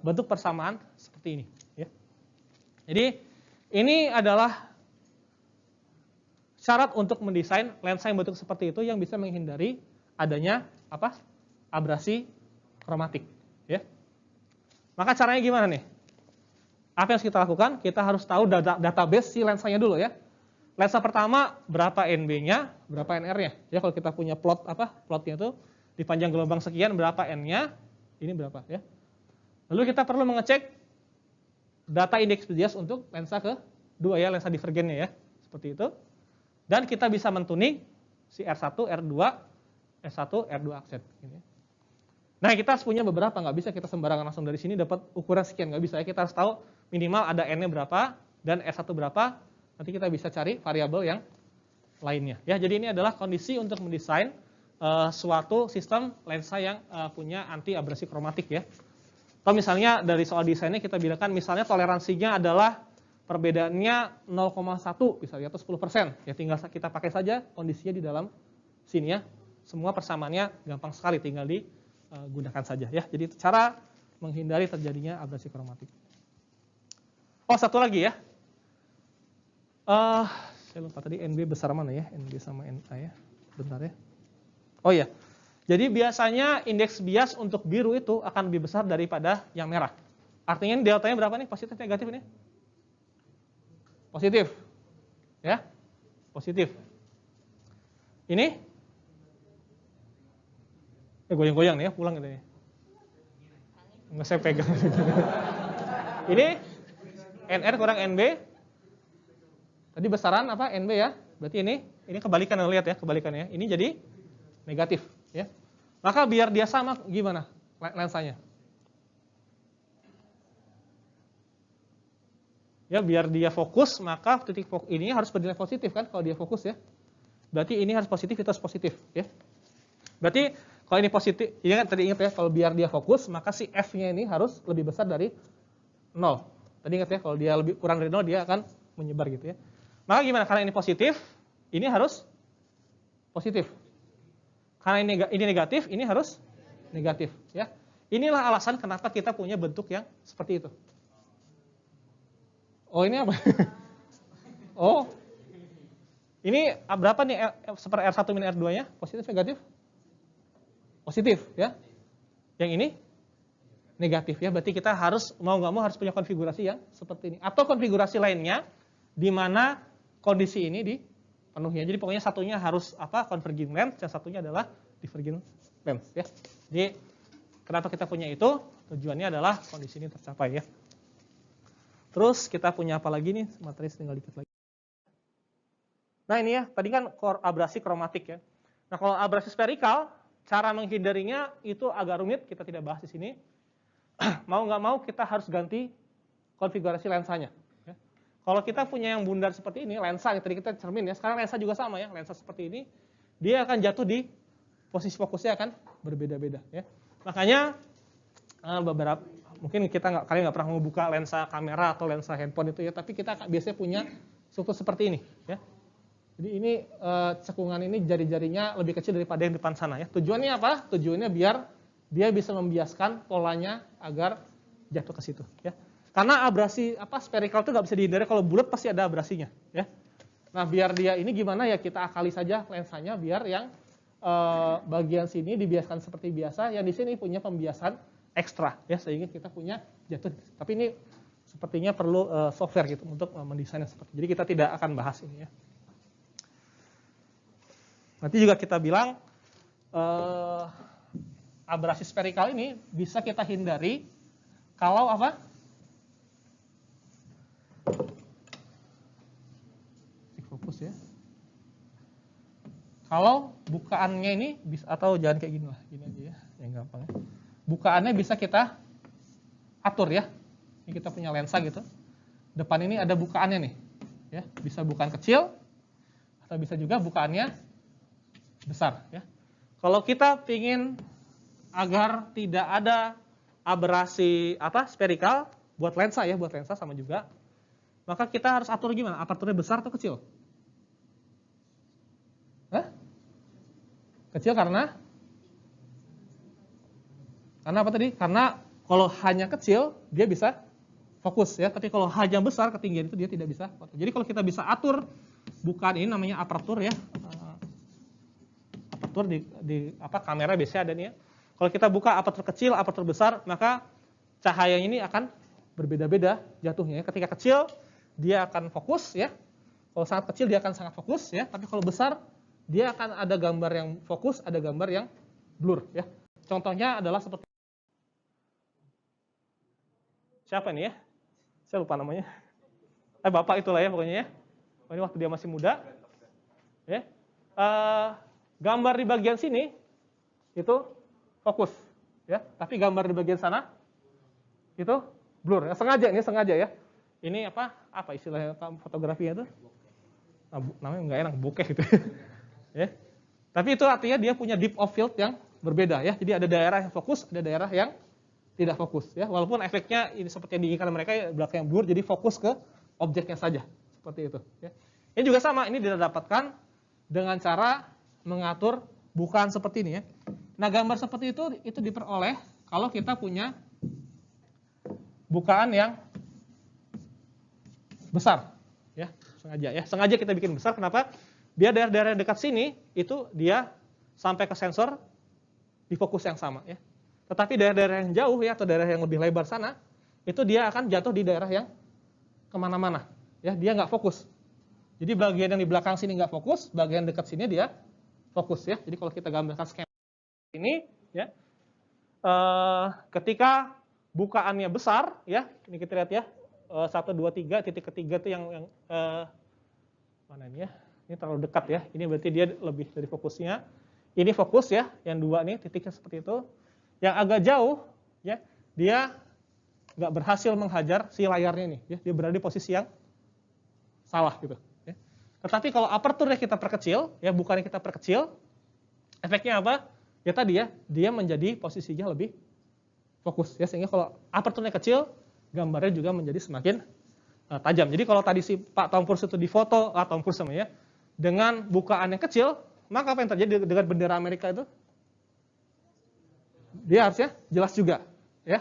bentuk persamaan seperti ini, ya. Jadi ini adalah syarat untuk mendesain lensa yang bentuk seperti itu yang bisa menghindari adanya abrasi kromatik, ya. Maka caranya gimana nih? Apa yang harus kita lakukan? Kita harus tahu database si lensanya dulu, ya. Lensa pertama berapa NB-nya, berapa NR-nya. Ya, kalau kita punya plotnya itu di panjang gelombang sekian berapa N-nya, ini berapa, ya. Lalu kita perlu mengecek data indeks bias untuk lensa kedua, ya, lensa divergennya, ya. Seperti itu. Dan kita bisa mentuning si R1, R2, S1, R2 aksen. Nah, kita harus punya beberapa, nggak bisa kita sembarangan langsung dari sini dapat ukuran sekian, nggak bisa, ya. Kita harus tahu minimal ada N-nya berapa dan S1 berapa. Nanti kita bisa cari variabel yang lainnya, ya. Jadi ini adalah kondisi untuk mendesain suatu sistem lensa yang punya anti abrasi kromatik, ya. Atau misalnya dari soal desainnya kita bilangkan misalnya toleransinya adalah perbedaannya 0,1 misalnya atau 10%. Ya tinggal kita pakai saja kondisinya di dalam sini, ya. Semua persamaannya gampang sekali, tinggal digunakan saja, ya. Jadi itu cara menghindari terjadinya abrasi kromatik. Oh, satu lagi ya. Saya lupa tadi NB besar mana ya? NB sama NA ya. Bentar ya. Oh iya. Jadi biasanya indeks bias untuk biru itu akan lebih besar daripada yang merah. Artinya deltanya berapa nih? Positif, negatif ini? Positif. Ya. Positif. Ini? Goyang-goyang nih ya, pulang gitu ya. Nggak saya pegang. Ini NR kurang NB. Tadi besaran apa? NB ya. Berarti ini kebalikan, lihat ya, kebalikannya. Ini jadi negatif ya. Maka biar dia sama gimana lensanya? Ya, biar dia fokus, maka titik fokus ini harus bernilai positif kan kalau dia fokus ya. Berarti ini harus positif, itu harus positif ya. Berarti kalau ini positif, ya kan tadi ingat ya, kalau biar dia fokus, maka si F-nya ini harus lebih besar dari 0. Tadi ingat ya, kalau dia lebih kurang dari 0 dia akan menyebar gitu ya. Maka gimana? Karena ini positif, ini harus positif. Karena ini negatif, ini harus negatif ya. Inilah alasan kenapa kita punya bentuk yang seperti itu. Oh, ini apa? Oh. Ini berapa nih seper R1 min R2-nya? Positif, negatif? Positif ya. Yang ini negatif ya. Berarti kita harus mau nggak mau harus punya konfigurasi yang seperti ini. Atau konfigurasi lainnya di mana kondisi ini dipenuhi. Jadi pokoknya satunya harus converging lens, yang satunya adalah diverging lens ya. Jadi kenapa kita punya itu? Tujuannya adalah kondisi ini tercapai ya. Terus kita punya apa lagi nih? Materi tinggal dikit lagi. Nah ini ya, tadi kan abrasi kromatik ya. Nah kalau abrasi spherical, cara menghindarinya itu agak rumit, kita tidak bahas di sini. Mau nggak mau kita harus ganti konfigurasi lensanya. Ya. Kalau kita punya yang bundar seperti ini, lensa yang tadi kita cermin ya, sekarang lensa juga sama ya, lensa seperti ini, dia akan jatuh di posisi fokusnya akan berbeda-beda ya. Makanya beberapa mungkin kalian nggak pernah membuka lensa kamera atau lensa handphone itu ya, tapi kita biasanya punya struktur seperti ini ya. Jadi ini cekungan ini jari-jarinya lebih kecil daripada yang depan sana ya. Tujuannya apa? Tujuannya biar dia bisa membiaskan polanya agar jatuh ke situ ya. Karena abrasi spherical itu nggak bisa dihindari, kalau bulat pasti ada abrasinya ya. Nah biar dia ini gimana ya, kita akali saja lensanya biar yang bagian sini dibiaskan seperti biasa, yang di sini punya pembiasan ekstra ya, sehingga kita punya jatuh. Tapi ini sepertinya perlu software gitu untuk mendesainnya seperti. Jadi kita tidak akan bahas ini ya. Nanti juga kita bilang abrasi spherical ini bisa kita hindari kalau apa? Fokus ya. Kalau bukaannya ini bisa, atau jangan kayak gini lah, gini aja ya, yang gampang ya. Bukaannya bisa kita atur ya. Ini kita punya lensa gitu. Depan ini ada bukaannya nih. Ya, bisa bukaan kecil atau bisa juga bukaannya besar ya. Kalau kita ingin agar tidak ada abrasi spherical buat lensa ya, buat lensa sama juga, maka kita harus atur gimana? Aperturnya besar atau kecil? Kecil karena apa tadi? Karena kalau hanya kecil dia bisa fokus ya, tapi kalau hanya besar ketinggian itu dia tidak bisa fokus. Jadi kalau kita bisa atur bukaan ini namanya apertur ya. Apertur di kamera biasanya ada nih ya. Kalau kita buka apertur kecil, apertur besar, maka cahayanya ini akan berbeda-beda jatuhnya ya. Ketika kecil dia akan fokus ya. Kalau sangat kecil dia akan sangat fokus ya, tapi kalau besar dia akan ada gambar yang fokus, ada gambar yang blur ya. Contohnya adalah seperti siapa nih ya? Saya lupa namanya. Bapak itulah ya pokoknya ya. Ini waktu dia masih muda. Ya. Gambar di bagian sini itu fokus ya, tapi gambar di bagian sana itu blur. Sengaja ya. Ini apa istilahnya fotografinya itu? Namanya nggak enak, bokeh gitu. Ya. Tapi itu artinya dia punya depth of field yang berbeda ya. Jadi ada daerah yang fokus, ada daerah yang tidak fokus ya. Walaupun efeknya ini seperti yang diinginkan mereka ya, belakang yang blur, jadi fokus ke objeknya saja seperti itu ya. Ini juga sama, ini didapatkan dengan cara mengatur bukaan seperti ini ya. Nah, gambar seperti itu diperoleh kalau kita punya bukaan yang besar, ya sengaja ya. Sengaja kita bikin besar. Kenapa? Biar daerah-daerah dekat sini itu dia sampai ke sensor di fokus yang sama, ya. Tetapi daerah-daerah yang jauh ya atau daerah yang lebih lebar sana itu dia akan jatuh di daerah yang kemana-mana, ya. Dia nggak fokus. Jadi bagian yang di belakang sini nggak fokus, bagian dekat sini dia fokus, ya. Jadi kalau kita gambarkan skema ini, ya, ketika bukaannya besar, ya, ini kita lihat ya, 1, 2, 3, titik ketiga itu yang mana ini ya? Ini terlalu dekat ya. Ini berarti dia lebih dari fokusnya. Ini fokus ya, yang 2 nih titiknya seperti itu. Yang agak jauh, ya, dia nggak berhasil menghajar si layarnya nih, ya. Dia berada di posisi yang salah gitu. Ya. Tetapi kalau aperture kita perkecil, ya, bukannya kita perkecil, efeknya apa? Ya tadi ya, dia menjadi posisinya lebih fokus, ya, sehingga kalau aperture-nya kecil, gambarnya juga menjadi semakin tajam. Jadi kalau tadi si Pak Tom Cruise itu difoto, Tom Cruise namanya, dengan bukaan yang kecil, maka apa yang terjadi dengan bendera Amerika itu? Dia harusnya jelas juga, ya.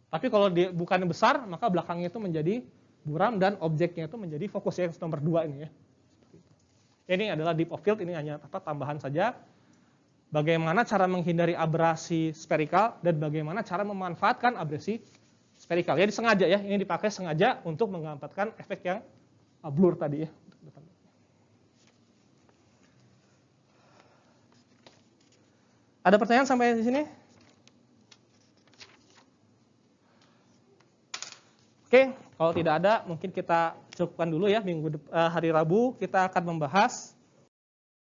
Tapi kalau dia bukannya besar, maka belakangnya itu menjadi buram dan objeknya itu menjadi fokus, ya, nomor 2 ini, ya. Ini adalah deep of field, ini hanya tambahan saja. Bagaimana cara menghindari abrasi spherical dan bagaimana cara memanfaatkan abrasi spherical. Ya, disengaja ya, ini dipakai sengaja untuk mengampatkan efek yang blur tadi ya. Ada pertanyaan sampai di sini? Oke, kalau tidak ada mungkin kita cukupkan dulu ya. Hari Rabu kita akan membahas